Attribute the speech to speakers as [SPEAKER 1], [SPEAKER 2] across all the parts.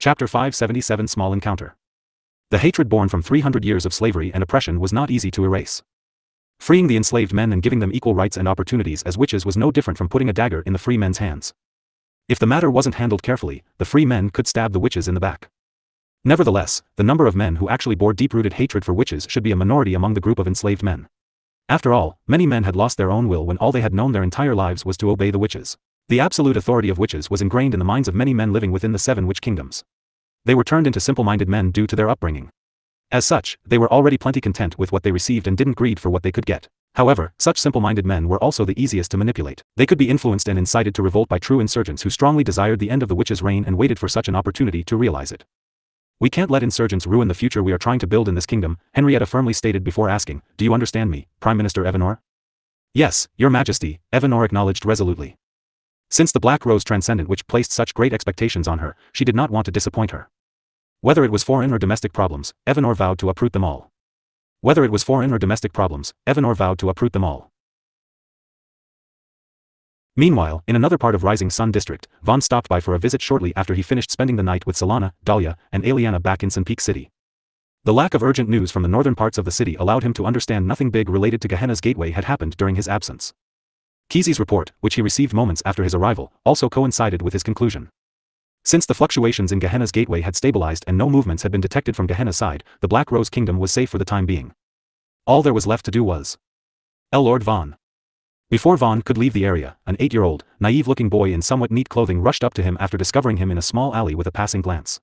[SPEAKER 1] Chapter 577 Small Encounter. The hatred born from 300 years of slavery and oppression was not easy to erase. Freeing the enslaved men and giving them equal rights and opportunities as witches was no different from putting a dagger in the free men's hands. If the matter wasn't handled carefully, the free men could stab the witches in the back. Nevertheless, the number of men who actually bore deep-rooted hatred for witches should be a minority among the group of enslaved men. After all, many men had lost their own will when all they had known their entire lives was to obey the witches. The absolute authority of witches was ingrained in the minds of many men living within the 7 witch kingdoms. They were turned into simple-minded men due to their upbringing. As such, they were already plenty content with what they received and didn't greed for what they could get. However, such simple-minded men were also the easiest to manipulate. They could be influenced and incited to revolt by true insurgents who strongly desired the end of the witches' reign and waited for such an opportunity to realize it. "We can't let insurgents ruin the future we are trying to build in this kingdom," Henrietta firmly stated before asking, "Do you understand me, Prime Minister Evanor?" "Yes, Your Majesty," Evanor acknowledged resolutely. Since the Black Rose Transcendent Witch placed such great expectations on her, she did not want to disappoint her. Whether it was foreign or domestic problems, Evanor vowed to uproot them all. Meanwhile, in another part of Rising Sun District, Vaan stopped by for a visit shortly after he finished spending the night with Solana, Dahlia, and Aliana back in Sun Peak City. The lack of urgent news from the northern parts of the city allowed him to understand nothing big related to Gehenna's Gateway had happened during his absence. Keezy's report, which he received moments after his arrival, also coincided with his conclusion. Since the fluctuations in Gehenna's Gateway had stabilized and no movements had been detected from Gehenna's side, the Black Rose Kingdom was safe for the time being. All there was left to do was Lord Vaan. Before Vaan could leave the area, an 8-year-old, naive-looking boy in somewhat neat clothing rushed up to him after discovering him in a small alley with a passing glance.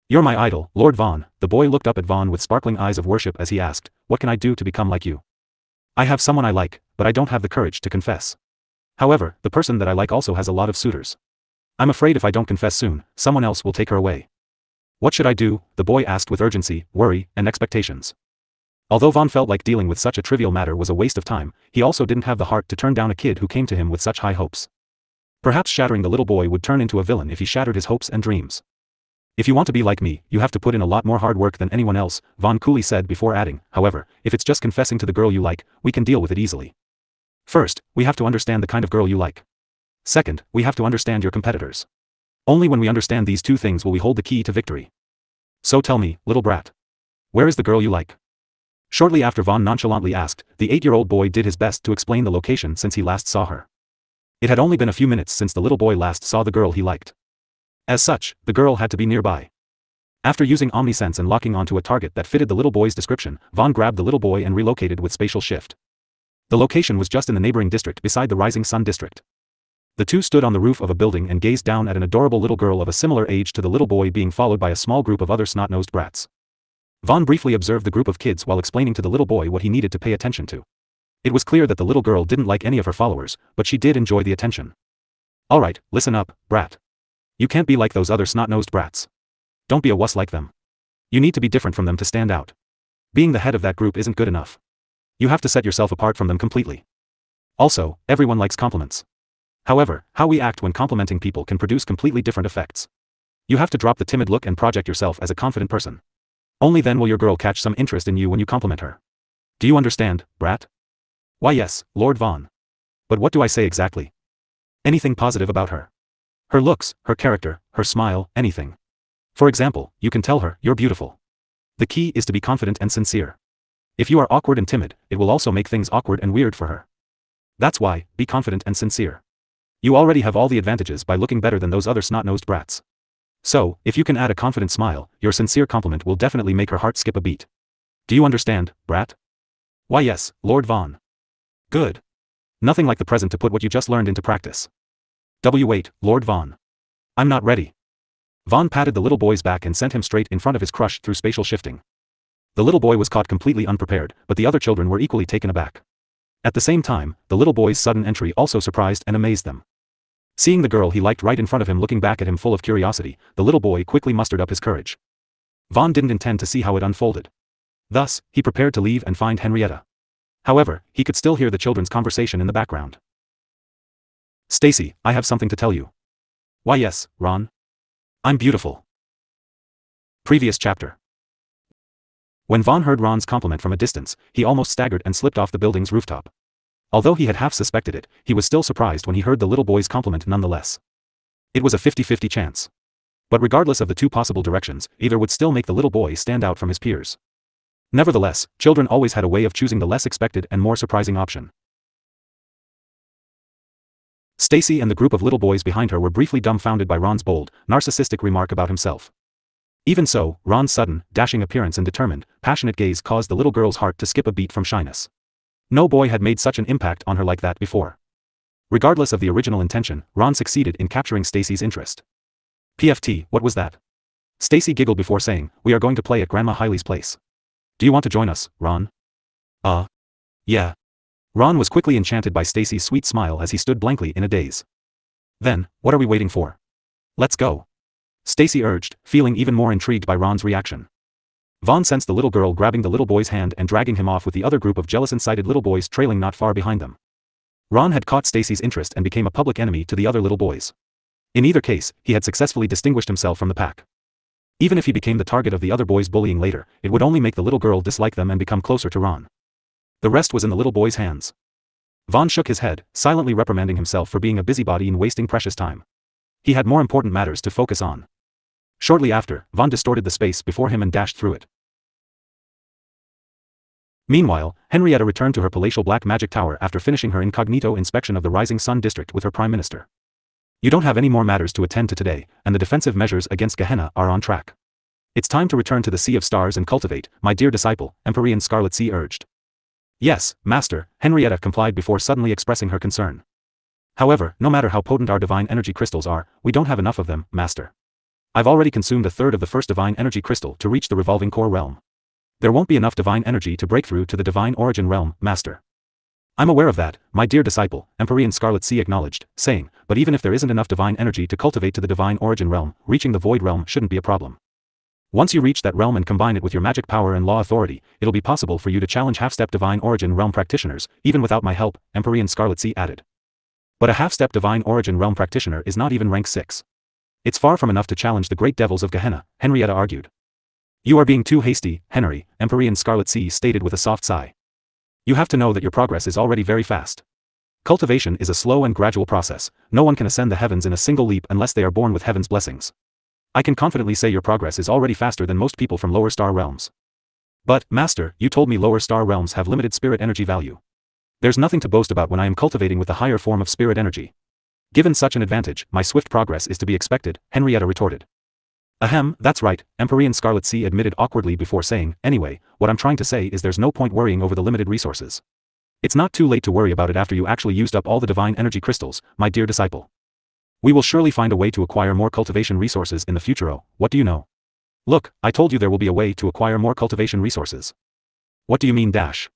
[SPEAKER 1] "You're my idol, Lord Vaan." The boy looked up at Vaan with sparkling eyes of worship as he asked, "What can I do to become like you?" "I have someone I like, but I don't have the courage to confess. However, the person that I like also has a lot of suitors. I'm afraid if I don't confess soon, someone else will take her away." "What should I do?" the boy asked with urgency, worry, and expectations. Although Vaan felt like dealing with such a trivial matter was a waste of time, he also didn't have the heart to turn down a kid who came to him with such high hopes. Perhaps shattering the little boy would turn into a villain if he shattered his hopes and dreams. "If you want to be like me, you have to put in a lot more hard work than anyone else," Vaan coolly said before adding, "However, if it's just confessing to the girl you like, we can deal with it easily. First, we have to understand the kind of girl you like. Second, we have to understand your competitors. Only when we understand these 2 things will we hold the key to victory. So tell me, little brat. Where is the girl you like?" Shortly after Vaan nonchalantly asked, the 8-year-old boy did his best to explain the location since he last saw her. It had only been a few minutes since the little boy last saw the girl he liked. As such, the girl had to be nearby. After using omnisense and locking onto a target that fitted the little boy's description, Vaan grabbed the little boy and relocated with spatial shift. The location was just in the neighboring district beside the Rising Sun District. The two stood on the roof of a building and gazed down at an adorable little girl of a similar age to the little boy being followed by a small group of other snot-nosed brats. Vaan briefly observed the group of kids while explaining to the little boy what he needed to pay attention to. It was clear that the little girl didn't like any of her followers, but she did enjoy the attention. "Alright, listen up, brat. You can't be like those other snot-nosed brats. Don't be a wuss like them. You need to be different from them to stand out. Being the head of that group isn't good enough. You have to set yourself apart from them completely. Also, everyone likes compliments. However, how we act when complimenting people can produce completely different effects. You have to drop the timid look and project yourself as a confident person. Only then will your girl catch some interest in you when you compliment her. Do you understand, brat?" "Why yes, Lord Vaan. But what do I say exactly?" "Anything positive about her. Her looks, her character, her smile, anything. For example, you can tell her, you're beautiful. The key is to be confident and sincere. If you are awkward and timid, it will also make things awkward and weird for her. That's why, be confident and sincere. You already have all the advantages by looking better than those other snot-nosed brats. So, if you can add a confident smile, your sincere compliment will definitely make her heart skip a beat. Do you understand, brat?" "Why yes, Lord Vaan." "Good. Nothing like the present to put what you just learned into practice." "Wait, Lord Vaan. I'm not ready." Vaan patted the little boy's back and sent him straight in front of his crush through spatial shifting. The little boy was caught completely unprepared, but the other children were equally taken aback. At the same time, the little boy's sudden entry also surprised and amazed them. Seeing the girl he liked right in front of him looking back at him full of curiosity, the little boy quickly mustered up his courage. Vaan didn't intend to see how it unfolded. Thus, he prepared to leave and find Henrietta. However, he could still hear the children's conversation in the background. "Stacy, I have something to tell you." "Why yes, Ron. I'm beautiful." Previous chapter. When Vaan heard Ron's compliment from a distance, he almost staggered and slipped off the building's rooftop. Although he had half suspected it, he was still surprised when he heard the little boy's compliment nonetheless. It was a 50-50 chance. But regardless of the two possible directions, either would still make the little boy stand out from his peers. Nevertheless, children always had a way of choosing the less expected and more surprising option. Stacy and the group of little boys behind her were briefly dumbfounded by Ron's bold, narcissistic remark about himself. Even so, Ron's sudden, dashing appearance and determined, passionate gaze caused the little girl's heart to skip a beat from shyness. No boy had made such an impact on her like that before. Regardless of the original intention, Ron succeeded in capturing Stacy's interest. PFT, what was that? Stacy giggled before saying, we are going to play at Grandma Hailey's place. Do you want to join us, Ron? Yeah. Ron was quickly enchanted by Stacy's sweet smile as he stood blankly in a daze. Then, what are we waiting for? Let's go. Stacy urged, feeling even more intrigued by Ron's reaction. Vaan sensed the little girl grabbing the little boy's hand and dragging him off with the other group of jealous incited little boys trailing not far behind them. Ron had caught Stacy's interest and became a public enemy to the other little boys. In either case, he had successfully distinguished himself from the pack. Even if he became the target of the other boys' bullying later, it would only make the little girl dislike them and become closer to Ron. The rest was in the little boy's hands. Vaan shook his head, silently reprimanding himself for being a busybody and wasting precious time. He had more important matters to focus on. Shortly after, Vaan distorted the space before him and dashed through it. Meanwhile, Henrietta returned to her palatial black magic tower after finishing her incognito inspection of the Rising Sun district with her prime minister. You don't have any more matters to attend to today, and the defensive measures against Gehenna are on track. It's time to return to the Sea of Stars and cultivate, my dear disciple, Empyrean Scarlet Sea urged. Yes, master, Henrietta complied before suddenly expressing her concern. However, no matter how potent our divine energy crystals are, we don't have enough of them, master. I've already consumed a third of the first divine energy crystal to reach the revolving core realm. There won't be enough divine energy to break through to the divine origin realm, master. I'm aware of that, my dear disciple, Empyrean Scarlet Sea acknowledged, saying, but even if there isn't enough divine energy to cultivate to the divine origin realm, reaching the void realm shouldn't be a problem. Once you reach that realm and combine it with your magic power and law authority, it'll be possible for you to challenge half-step divine origin realm practitioners, even without my help, Empyrean Scarlet Sea added. But a half-step divine origin realm practitioner is not even rank 6. It's far from enough to challenge the great devils of Gehenna, Henrietta argued. You are being too hasty, Henry, Empyrean Scarlet Sea stated with a soft sigh. You have to know that your progress is already very fast. Cultivation is a slow and gradual process. No one can ascend the heavens in a single leap unless they are born with heaven's blessings. I can confidently say your progress is already faster than most people from lower star realms. But, master, you told me lower star realms have limited spirit energy value. There's nothing to boast about when I am cultivating with the higher form of spirit energy. Given such an advantage, my swift progress is to be expected, Henrietta retorted. Ahem, that's right, Empyrean Scarlet Sea admitted awkwardly before saying, anyway, what I'm trying to say is there's no point worrying over the limited resources. It's not too late to worry about it after you actually used up all the divine energy crystals, my dear disciple. We will surely find a way to acquire more cultivation resources in the future. Oh, what do you know? Look, I told you there will be a way to acquire more cultivation resources. What do you mean dash?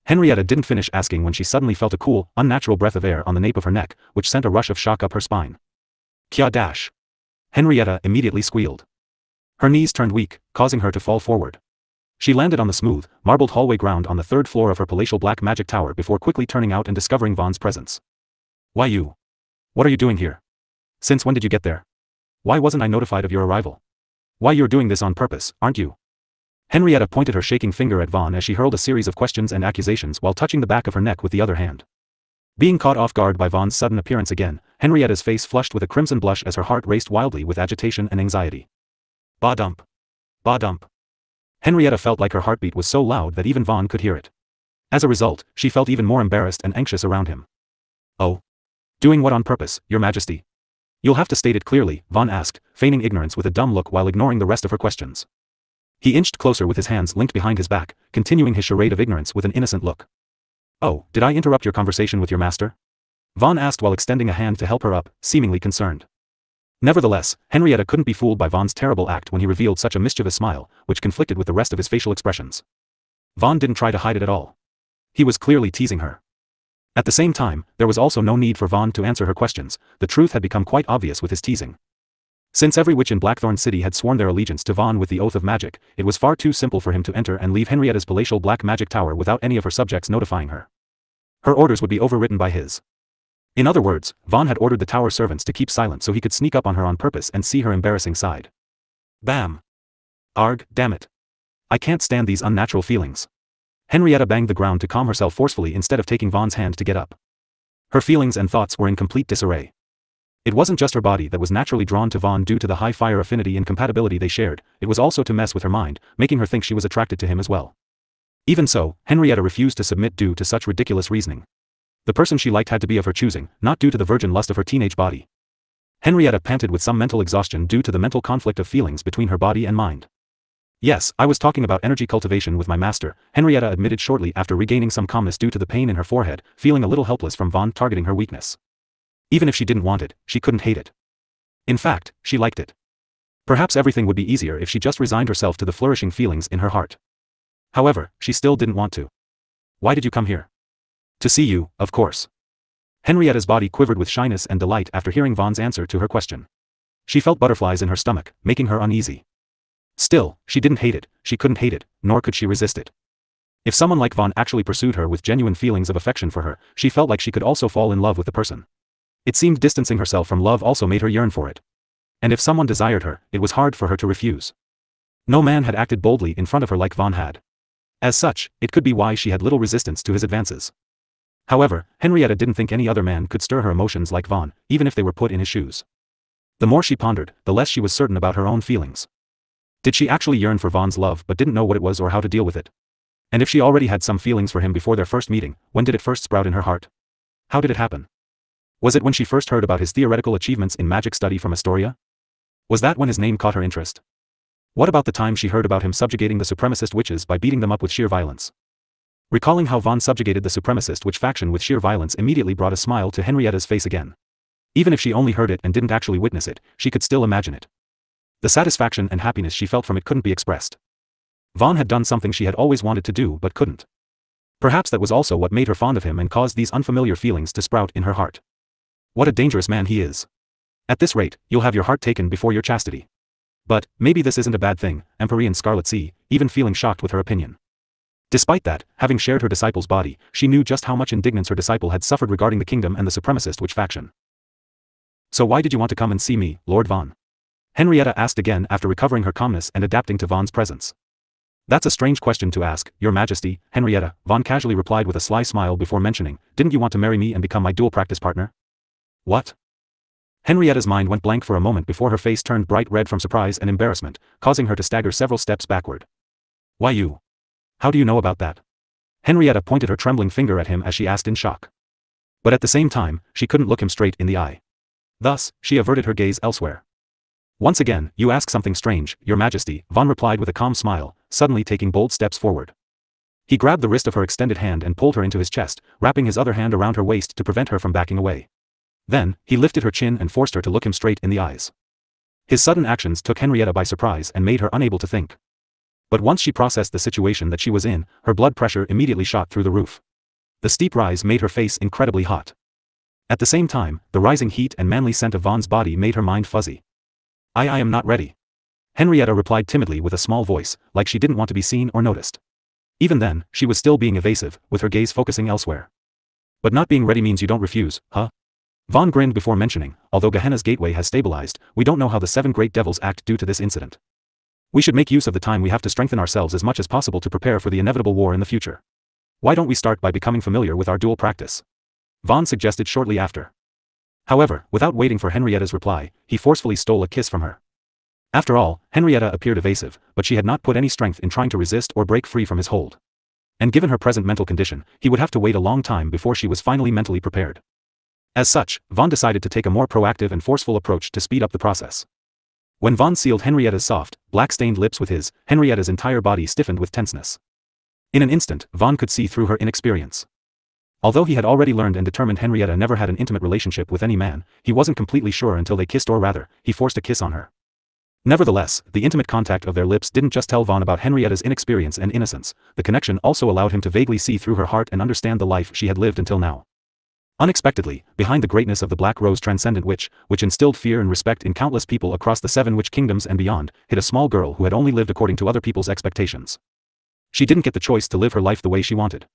[SPEAKER 1] Henrietta didn't finish asking when she suddenly felt a cool, unnatural breath of air on the nape of her neck, which sent a rush of shock up her spine. Kya dash? Henrietta immediately squealed. Her knees turned weak, causing her to fall forward. She landed on the smooth, marbled hallway ground on the third floor of her palatial black magic tower before quickly turning out and discovering Vaan's presence. Why you? What are you doing here? Since when did you get there? Why wasn't I notified of your arrival? Why you're doing this on purpose, aren't you? Henrietta pointed her shaking finger at Vaan as she hurled a series of questions and accusations while touching the back of her neck with the other hand. Being caught off guard by Vaan's sudden appearance again, Henrietta's face flushed with a crimson blush as her heart raced wildly with agitation and anxiety. Ba-dump. Ba-dump. Henrietta felt like her heartbeat was so loud that even Vaan could hear it. As a result, she felt even more embarrassed and anxious around him. Oh. Doing what on purpose, Your Majesty? You'll have to state it clearly, Vaan asked, feigning ignorance with a dumb look while ignoring the rest of her questions. He inched closer with his hands linked behind his back, continuing his charade of ignorance with an innocent look. Oh, did I interrupt your conversation with your master? Vaan asked while extending a hand to help her up, seemingly concerned. Nevertheless, Henrietta couldn't be fooled by Vaan's terrible act when he revealed such a mischievous smile, which conflicted with the rest of his facial expressions. Vaan didn't try to hide it at all. He was clearly teasing her. At the same time, there was also no need for Vaan to answer her questions. The truth had become quite obvious with his teasing. Since every witch in Blackthorn City had sworn their allegiance to Vaan with the oath of magic, it was far too simple for him to enter and leave Henrietta's palatial black magic tower without any of her subjects notifying her. Her orders would be overwritten by his. In other words, Vaan had ordered the tower servants to keep silent so he could sneak up on her on purpose and see her embarrassing side. Bam! Arg, damn it. I can't stand these unnatural feelings. Henrietta banged the ground to calm herself forcefully instead of taking Vaan's hand to get up. Her feelings and thoughts were in complete disarray. It wasn't just her body that was naturally drawn to Vaan due to the high fire affinity and compatibility they shared, it was also to mess with her mind, making her think she was attracted to him as well. Even so, Henrietta refused to submit due to such ridiculous reasoning. The person she liked had to be of her choosing, not due to the virgin lust of her teenage body. Henrietta panted with some mental exhaustion due to the mental conflict of feelings between her body and mind. Yes, I was talking about energy cultivation with my master, Henrietta admitted shortly after regaining some calmness due to the pain in her forehead, feeling a little helpless from Vaan targeting her weakness. Even if she didn't want it, she couldn't hate it. In fact, she liked it. Perhaps everything would be easier if she just resigned herself to the flourishing feelings in her heart. However, she still didn't want to. Why did you come here? To see you, of course. Henrietta's body quivered with shyness and delight after hearing Vaan's answer to her question. She felt butterflies in her stomach, making her uneasy. Still, she didn't hate it, she couldn't hate it, nor could she resist it. If someone like Vaan actually pursued her with genuine feelings of affection for her, she felt like she could also fall in love with the person. It seemed distancing herself from love also made her yearn for it. And if someone desired her, it was hard for her to refuse. No man had acted boldly in front of her like Vaan had. As such, it could be why she had little resistance to his advances. However, Henrietta didn't think any other man could stir her emotions like Vaan, even if they were put in his shoes. The more she pondered, the less she was certain about her own feelings. Did she actually yearn for Vaan's love but didn't know what it was or how to deal with it? And if she already had some feelings for him before their first meeting, when did it first sprout in her heart? How did it happen? Was it when she first heard about his theoretical achievements in magic study from Astoria? Was that when his name caught her interest? What about the time she heard about him subjugating the supremacist witches by beating them up with sheer violence? Recalling how Vaan subjugated the supremacist witch faction with sheer violence immediately brought a smile to Henrietta's face again. Even if she only heard it and didn't actually witness it, she could still imagine it. The satisfaction and happiness she felt from it couldn't be expressed. Vaan had done something she had always wanted to do but couldn't. Perhaps that was also what made her fond of him and caused these unfamiliar feelings to sprout in her heart. What a dangerous man he is. At this rate, you'll have your heart taken before your chastity. But, maybe this isn't a bad thing, Empyrean Scarlet Sea, even feeling shocked with her opinion. Despite that, having shared her disciple's body, she knew just how much indignance her disciple had suffered regarding the kingdom and the supremacist witch faction. So why did you want to come and see me, Lord Vaan? Henrietta asked again after recovering her calmness and adapting to Vaan's presence. That's a strange question to ask, Your Majesty, Henrietta, Vaan casually replied with a sly smile before mentioning, didn't you want to marry me and become my dual practice partner? What? Henrietta's mind went blank for a moment before her face turned bright red from surprise and embarrassment, causing her to stagger several steps backward. Why you? How do you know about that? Henrietta pointed her trembling finger at him as she asked in shock. But at the same time, she couldn't look him straight in the eye. Thus, she averted her gaze elsewhere. Once again, you ask something strange, Your Majesty, Vaan replied with a calm smile, suddenly taking bold steps forward. He grabbed the wrist of her extended hand and pulled her into his chest, wrapping his other hand around her waist to prevent her from backing away. Then, he lifted her chin and forced her to look him straight in the eyes. His sudden actions took Henrietta by surprise and made her unable to think. But once she processed the situation that she was in, her blood pressure immediately shot through the roof. The steep rise made her face incredibly hot. At the same time, the rising heat and manly scent of Vaan's body made her mind fuzzy. I am not ready. Henrietta replied timidly with a small voice, like she didn't want to be seen or noticed. Even then, she was still being evasive, with her gaze focusing elsewhere. But not being ready means you don't refuse, huh? Vaan grinned before mentioning, although Gehenna's gateway has stabilized, we don't know how the 7 great devils act due to this incident. We should make use of the time we have to strengthen ourselves as much as possible to prepare for the inevitable war in the future. Why don't we start by becoming familiar with our dual practice? Vaan suggested shortly after. However, without waiting for Henrietta's reply, he forcefully stole a kiss from her. After all, Henrietta appeared evasive, but she had not put any strength in trying to resist or break free from his hold. And given her present mental condition, he would have to wait a long time before she was finally mentally prepared. As such, Vaan decided to take a more proactive and forceful approach to speed up the process. When Vaan sealed Henrietta's soft, black-stained lips with his, Henrietta's entire body stiffened with tenseness. In an instant, Vaan could see through her inexperience. Although he had already learned and determined Henrietta never had an intimate relationship with any man, he wasn't completely sure until they kissed, or rather, he forced a kiss on her. Nevertheless, the intimate contact of their lips didn't just tell Vaan about Henrietta's inexperience and innocence, the connection also allowed him to vaguely see through her heart and understand the life she had lived until now. Unexpectedly, behind the greatness of the Black Rose transcendent witch, which instilled fear and respect in countless people across the 7 witch kingdoms and beyond, hid a small girl who had only lived according to other people's expectations. She didn't get the choice to live her life the way she wanted.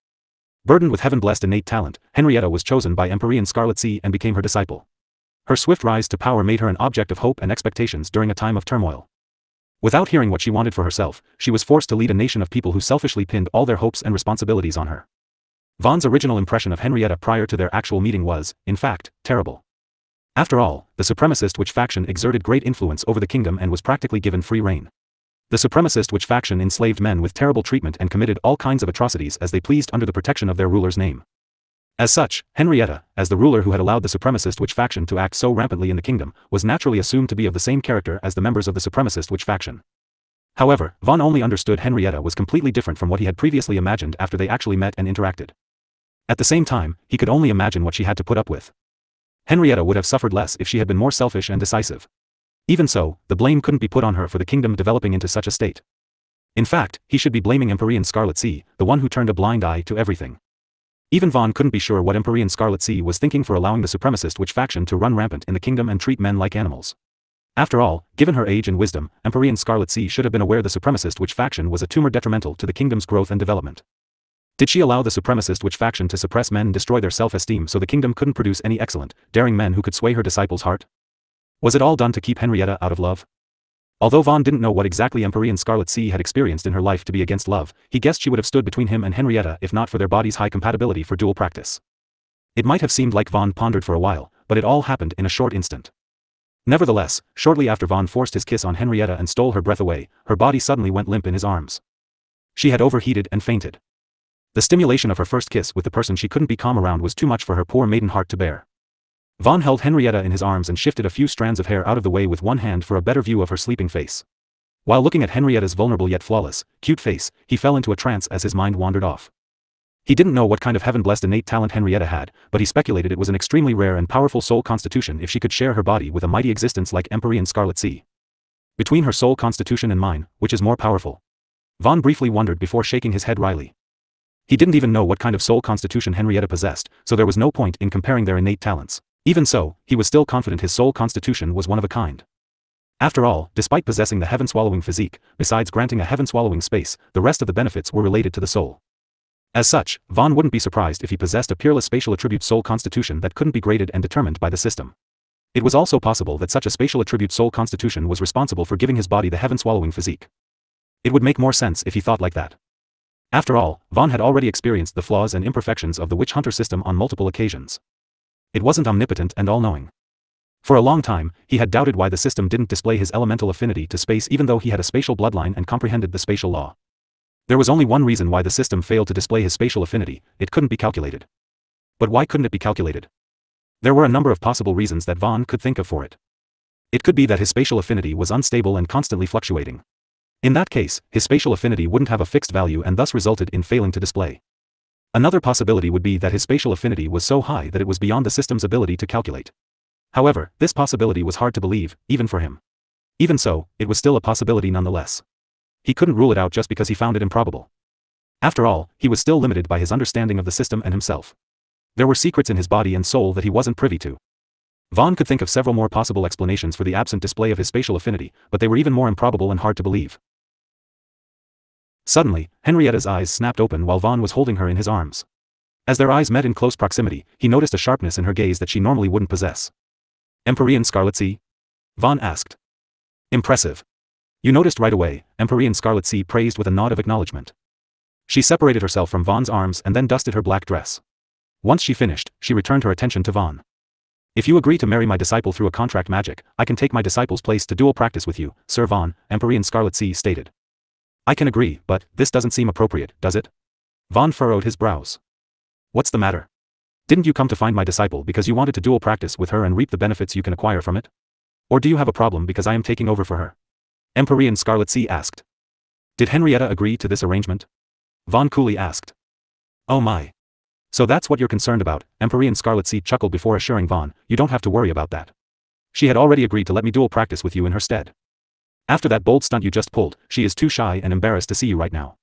[SPEAKER 1] Burdened with heaven-blessed innate talent, Henrietta was chosen by Empyrean Scarlet Sea and became her disciple. Her swift rise to power made her an object of hope and expectations during a time of turmoil. Without hearing what she wanted for herself, she was forced to lead a nation of people who selfishly pinned all their hopes and responsibilities on her. Vaan's original impression of Henrietta prior to their actual meeting was, in fact, terrible. After all, the supremacist witch faction exerted great influence over the kingdom and was practically given free rein. The supremacist witch faction enslaved men with terrible treatment and committed all kinds of atrocities as they pleased under the protection of their ruler's name. As such, Henrietta, as the ruler who had allowed the supremacist witch faction to act so rampantly in the kingdom, was naturally assumed to be of the same character as the members of the supremacist witch faction. However, Vaan only understood Henrietta was completely different from what he had previously imagined after they actually met and interacted. At the same time, he could only imagine what she had to put up with. Henrietta would have suffered less if she had been more selfish and decisive. Even so, the blame couldn't be put on her for the kingdom developing into such a state. In fact, he should be blaming Empyrean Scarlet Sea, the one who turned a blind eye to everything. Even Vaan couldn't be sure what Empyrean Scarlet Sea was thinking for allowing the supremacist witch faction to run rampant in the kingdom and treat men like animals. After all, given her age and wisdom, Empyrean Scarlet Sea should have been aware the supremacist witch faction was a tumor detrimental to the kingdom's growth and development. Did she allow the supremacist witch faction to suppress men and destroy their self-esteem so the kingdom couldn't produce any excellent, daring men who could sway her disciples' heart? Was it all done to keep Henrietta out of love? Although Vaan didn't know what exactly Empyrean Scarlet Sea had experienced in her life to be against love, he guessed she would have stood between him and Henrietta if not for their bodies' high compatibility for dual practice. It might have seemed like Vaan pondered for a while, but it all happened in a short instant. Nevertheless, shortly after Vaan forced his kiss on Henrietta and stole her breath away, her body suddenly went limp in his arms. She had overheated and fainted. The stimulation of her first kiss with the person she couldn't be calm around was too much for her poor maiden heart to bear. Vaan held Henrietta in his arms and shifted a few strands of hair out of the way with one hand for a better view of her sleeping face. While looking at Henrietta's vulnerable yet flawless, cute face, he fell into a trance as his mind wandered off. He didn't know what kind of heaven-blessed innate talent Henrietta had, but he speculated it was an extremely rare and powerful soul constitution if she could share her body with a mighty existence like Empyrean Scarlet Sea. Between her soul constitution and mine, which is more powerful? Vaan briefly wondered before shaking his head wryly. He didn't even know what kind of soul constitution Henrietta possessed, so there was no point in comparing their innate talents. Even so, he was still confident his soul constitution was one of a kind. After all, despite possessing the heaven-swallowing physique, besides granting a heaven-swallowing space, the rest of the benefits were related to the soul. As such, Vaan wouldn't be surprised if he possessed a peerless spatial attribute soul constitution that couldn't be graded and determined by the system. It was also possible that such a spatial attribute soul constitution was responsible for giving his body the heaven-swallowing physique. It would make more sense if he thought like that. After all, Vaan had already experienced the flaws and imperfections of the witch hunter system on multiple occasions. It wasn't omnipotent and all-knowing. For a long time, he had doubted why the system didn't display his elemental affinity to space even though he had a spatial bloodline and comprehended the spatial law. There was only one reason why the system failed to display his spatial affinity: it couldn't be calculated. But why couldn't it be calculated? There were a number of possible reasons that Vaan could think of for it. It could be that his spatial affinity was unstable and constantly fluctuating. In that case, his spatial affinity wouldn't have a fixed value and thus resulted in failing to display. Another possibility would be that his spatial affinity was so high that it was beyond the system's ability to calculate. However, this possibility was hard to believe, even for him. Even so, it was still a possibility nonetheless. He couldn't rule it out just because he found it improbable. After all, he was still limited by his understanding of the system and himself. There were secrets in his body and soul that he wasn't privy to. Vaan could think of several more possible explanations for the absent display of his spatial affinity, but they were even more improbable and hard to believe. Suddenly, Henrietta's eyes snapped open while Vaan was holding her in his arms. As their eyes met in close proximity, he noticed a sharpness in her gaze that she normally wouldn't possess. "Empyrean Scarlet Sea?" Vaan asked. "Impressive. You noticed right away," Empyrean Scarlet Sea praised with a nod of acknowledgement. She separated herself from Vaan's arms and then dusted her black dress. Once she finished, she returned her attention to Vaan. "If you agree to marry my disciple through a contract magic, I can take my disciple's place to dual practice with you, Sir Vaan," Empyrean Scarlet Sea stated. "I can agree, but this doesn't seem appropriate, does it?" Vaan furrowed his brows. "What's the matter? Didn't you come to find my disciple because you wanted to dual practice with her and reap the benefits you can acquire from it? Or do you have a problem because I am taking over for her?" Empyrean Scarlet Sea asked. "Did Henrietta agree to this arrangement?" Vaan coolly asked. "Oh my. So that's what you're concerned about," Empyrean Scarlet Sea chuckled before assuring Vaan, "You don't have to worry about that. She had already agreed to let me dual practice with you in her stead. After that bold stunt you just pulled, she is too shy and embarrassed to see you right now.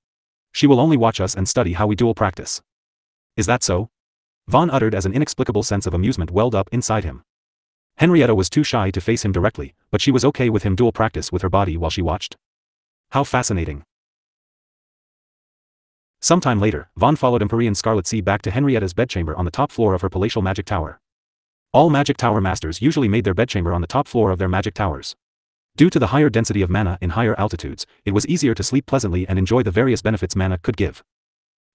[SPEAKER 1] She will only watch us and study how we dual practice." "Is that so?" Vaan uttered as an inexplicable sense of amusement welled up inside him. Henrietta was too shy to face him directly, but she was okay with him dual practice with her body while she watched. How fascinating. Sometime later, Vaan followed Empyrean Scarlet Sea back to Henrietta's bedchamber on the top floor of her palatial magic tower. All magic tower masters usually made their bedchamber on the top floor of their magic towers. Due to the higher density of mana in higher altitudes, it was easier to sleep pleasantly and enjoy the various benefits mana could give.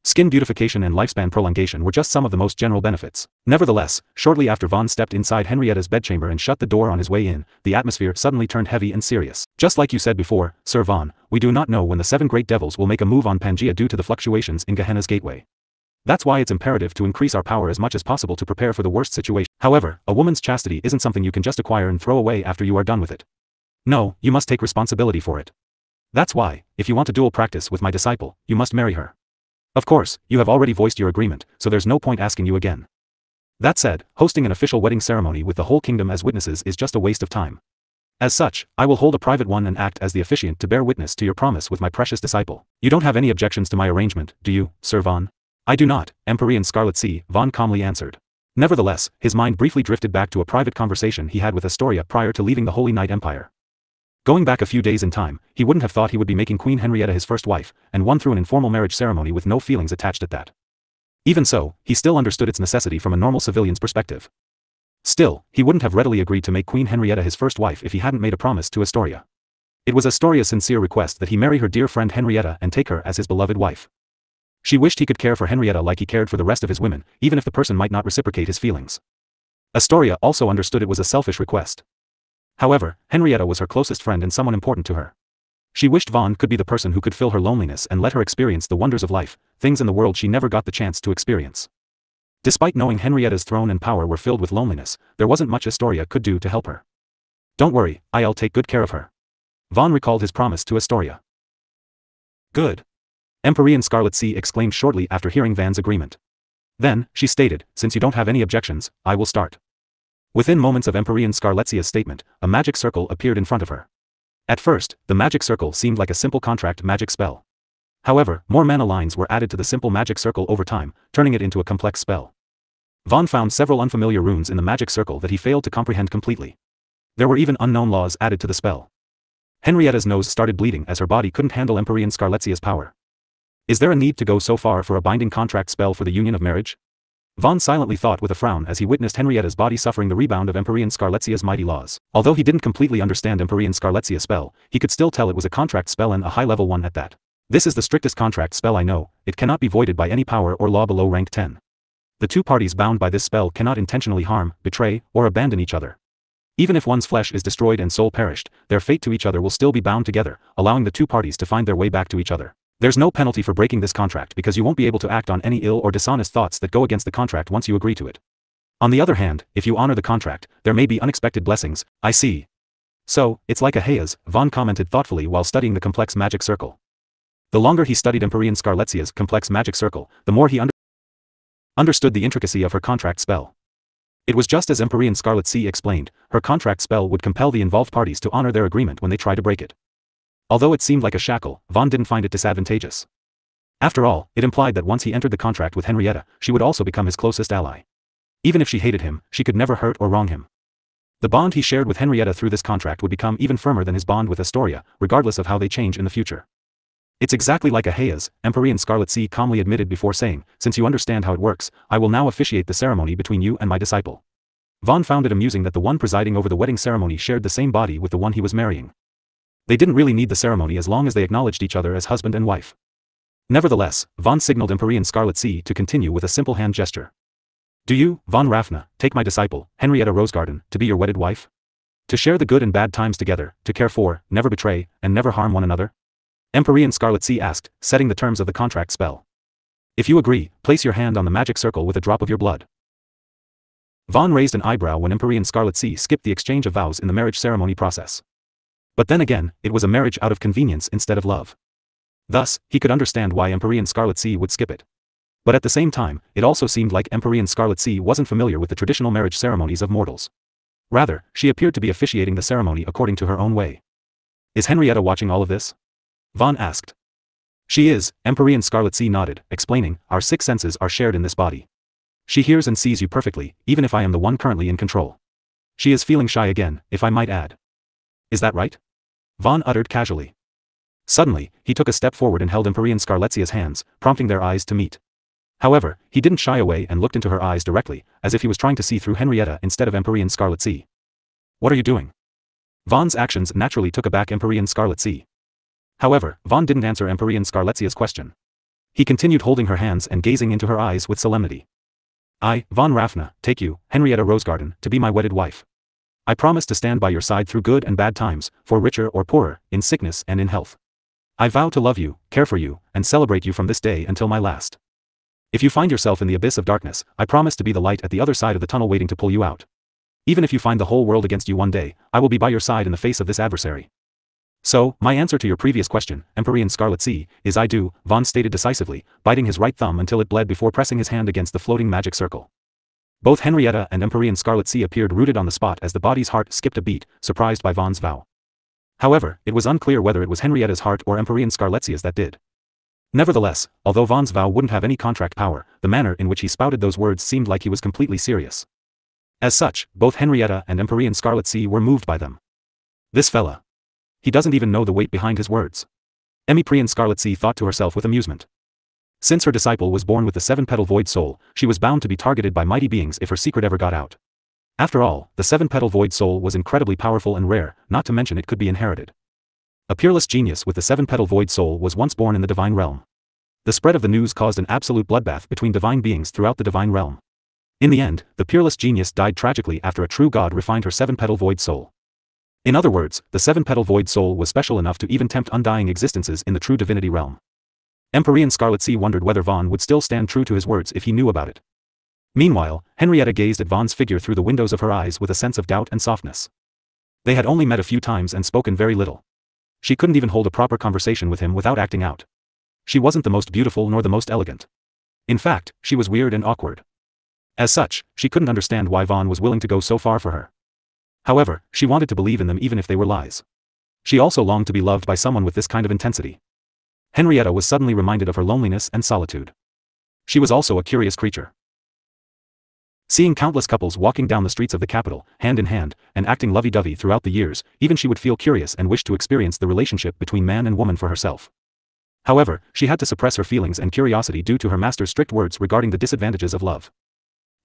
[SPEAKER 1] Skin beautification and lifespan prolongation were just some of the most general benefits. Nevertheless, shortly after Vaan stepped inside Henrietta's bedchamber and shut the door on his way in, the atmosphere suddenly turned heavy and serious. Just like you said before, Sir Vaan, we do not know when the 7 great devils will make a move on Pangaea due to the fluctuations in Gehenna's gateway. That's why it's imperative to increase our power as much as possible to prepare for the worst situation. However, a woman's chastity isn't something you can just acquire and throw away after you are done with it. No, you must take responsibility for it. That's why, if you want to dual practice with my disciple, you must marry her. Of course, you have already voiced your agreement, so there's no point asking you again. That said, hosting an official wedding ceremony with the whole kingdom as witnesses is just a waste of time. As such, I will hold a private one and act as the officiant to bear witness to your promise with my precious disciple. You don't have any objections to my arrangement, do you, Sir Vaan? I do not, Empyrean Scarlet Sea, Vaan calmly answered. Nevertheless, his mind briefly drifted back to a private conversation he had with Astoria prior to leaving the Holy Knight Empire. Going back a few days in time, he wouldn't have thought he would be making Queen Henrietta his first wife, and won through an informal marriage ceremony with no feelings attached at that. Even so, he still understood its necessity from a normal civilian's perspective. Still, he wouldn't have readily agreed to make Queen Henrietta his first wife if he hadn't made a promise to Astoria. It was Astoria's sincere request that he marry her dear friend Henrietta and take her as his beloved wife. She wished he could care for Henrietta like he cared for the rest of his women, even if the person might not reciprocate his feelings. Astoria also understood it was a selfish request. However, Henrietta was her closest friend and someone important to her. She wished Vaan could be the person who could fill her loneliness and let her experience the wonders of life, things in the world she never got the chance to experience. Despite knowing Henrietta's throne and power were filled with loneliness, there wasn't much Astoria could do to help her. Don't worry, I'll take good care of her. Vaan recalled his promise to Astoria. Good. Empyrean Scarlet Sea exclaimed shortly after hearing Vaan's agreement. Then, she stated, since you don't have any objections, I will start. Within moments of Empyrean Scarlet Sea's statement, a magic circle appeared in front of her. At first, the magic circle seemed like a simple contract magic spell. However, more mana lines were added to the simple magic circle over time, turning it into a complex spell. Vaan found several unfamiliar runes in the magic circle that he failed to comprehend completely. There were even unknown laws added to the spell. Henrietta's nose started bleeding as her body couldn't handle Empyrean Scarlet Sea's power. Is there a need to go so far for a binding contract spell for the union of marriage? Vaan silently thought with a frown as he witnessed Henrietta's body suffering the rebound of Empyrean Scarlet Sea's mighty laws. Although he didn't completely understand Empyrean Scarlet Sea's spell, he could still tell it was a contract spell and a high-level one at that. This is the strictest contract spell I know, it cannot be voided by any power or law below rank 10. The two parties bound by this spell cannot intentionally harm, betray, or abandon each other. Even if one's flesh is destroyed and soul perished, their fate to each other will still be bound together, allowing the two parties to find their way back to each other. There's no penalty for breaking this contract because you won't be able to act on any ill or dishonest thoughts that go against the contract once you agree to it. On the other hand, if you honor the contract, there may be unexpected blessings, I see. So, it's like a hayas, Vaan commented thoughtfully while studying the complex magic circle. The longer he studied Empyrean Scarlet Sea's complex magic circle, the more he understood the intricacy of her contract spell. It was just as Empyrean Scarlet Sea explained, her contract spell would compel the involved parties to honor their agreement when they try to break it. Although it seemed like a shackle, Vaan didn't find it disadvantageous. After all, it implied that once he entered the contract with Henrietta, she would also become his closest ally. Even if she hated him, she could never hurt or wrong him. The bond he shared with Henrietta through this contract would become even firmer than his bond with Astoria, regardless of how they change in the future. It's exactly like a hayas, Empyrean Scarlet Sea calmly admitted before saying, since you understand how it works, I will now officiate the ceremony between you and my disciple. Vaan found it amusing that the one presiding over the wedding ceremony shared the same body with the one he was marrying. They didn't really need the ceremony as long as they acknowledged each other as husband and wife. Nevertheless, Vaan signaled Empyrean Scarlet Sea to continue with a simple hand gesture. Do you, Vaan Rafna, take my disciple, Henrietta Rosegarden, to be your wedded wife? To share the good and bad times together, to care for, never betray, and never harm one another? Empyrean Scarlet Sea asked, setting the terms of the contract spell. If you agree, place your hand on the magic circle with a drop of your blood. Vaan raised an eyebrow when Empyrean Scarlet Sea skipped the exchange of vows in the marriage ceremony process. But then again, it was a marriage out of convenience instead of love. Thus, he could understand why Empyrean Scarlet Sea would skip it. But at the same time, it also seemed like Empyrean Scarlet Sea wasn't familiar with the traditional marriage ceremonies of mortals. Rather, she appeared to be officiating the ceremony according to her own way. Is Henrietta watching all of this? Vaan asked. She is, Empyrean Scarlet Sea nodded, explaining, our 6 senses are shared in this body. She hears and sees you perfectly, even if I am the one currently in control. She is feeling shy again, if I might add. Is that right? Vaan uttered casually. Suddenly, he took a step forward and held Empyrean Scarlet Sea's hands, prompting their eyes to meet. However, he didn't shy away and looked into her eyes directly, as if he was trying to see through Henrietta instead of Empyrean Scarlet Sea. What are you doing? Vaan's actions naturally took aback Empyrean Scarlet Sea. However, Vaan didn't answer Empyrean Scarlet Sea's question. He continued holding her hands and gazing into her eyes with solemnity. I, Vaan Rafna, take you, Henrietta Rosegarden, to be my wedded wife. I promise to stand by your side through good and bad times, for richer or poorer, in sickness and in health. I vow to love you, care for you, and celebrate you from this day until my last. If you find yourself in the abyss of darkness, I promise to be the light at the other side of the tunnel waiting to pull you out. Even if you find the whole world against you one day, I will be by your side in the face of this adversary. So, my answer to your previous question, Empyrean Scarlet Sea, is I do, Vaan stated decisively, biting his right thumb until it bled before pressing his hand against the floating magic circle. Both Henrietta and Empyrean Scarlet Sea appeared rooted on the spot as the body's heart skipped a beat, surprised by Vaan's vow. However, it was unclear whether it was Henrietta's heart or Empyrean Scarlet Sea's that did. Nevertheless, although Vaan's vow wouldn't have any contract power, the manner in which he spouted those words seemed like he was completely serious. As such, both Henrietta and Empyrean Scarlet Sea were moved by them. This fella. He doesn't even know the weight behind his words. Empyrean Scarlet Sea thought to herself with amusement. Since her disciple was born with the seven-petal void soul, she was bound to be targeted by mighty beings if her secret ever got out. After all, the seven-petal void soul was incredibly powerful and rare, not to mention it could be inherited. A peerless genius with the seven-petal void soul was once born in the divine realm. The spread of the news caused an absolute bloodbath between divine beings throughout the divine realm. In the end, the peerless genius died tragically after a true god refined her seven-petal void soul. In other words, the seven-petal void soul was special enough to even tempt undying existences in the true divinity realm. Empyrean Scarlet Sea wondered whether Vaan would still stand true to his words if he knew about it. Meanwhile, Henrietta gazed at Vaan's figure through the windows of her eyes with a sense of doubt and softness. They had only met a few times and spoken very little. She couldn't even hold a proper conversation with him without acting out. She wasn't the most beautiful nor the most elegant. In fact, she was weird and awkward. As such, she couldn't understand why Vaan was willing to go so far for her. However, she wanted to believe in them even if they were lies. She also longed to be loved by someone with this kind of intensity. Henrietta was suddenly reminded of her loneliness and solitude. She was also a curious creature. Seeing countless couples walking down the streets of the capital, hand in hand, and acting lovey-dovey throughout the years, even she would feel curious and wish to experience the relationship between man and woman for herself. However, she had to suppress her feelings and curiosity due to her master's strict words regarding the disadvantages of love.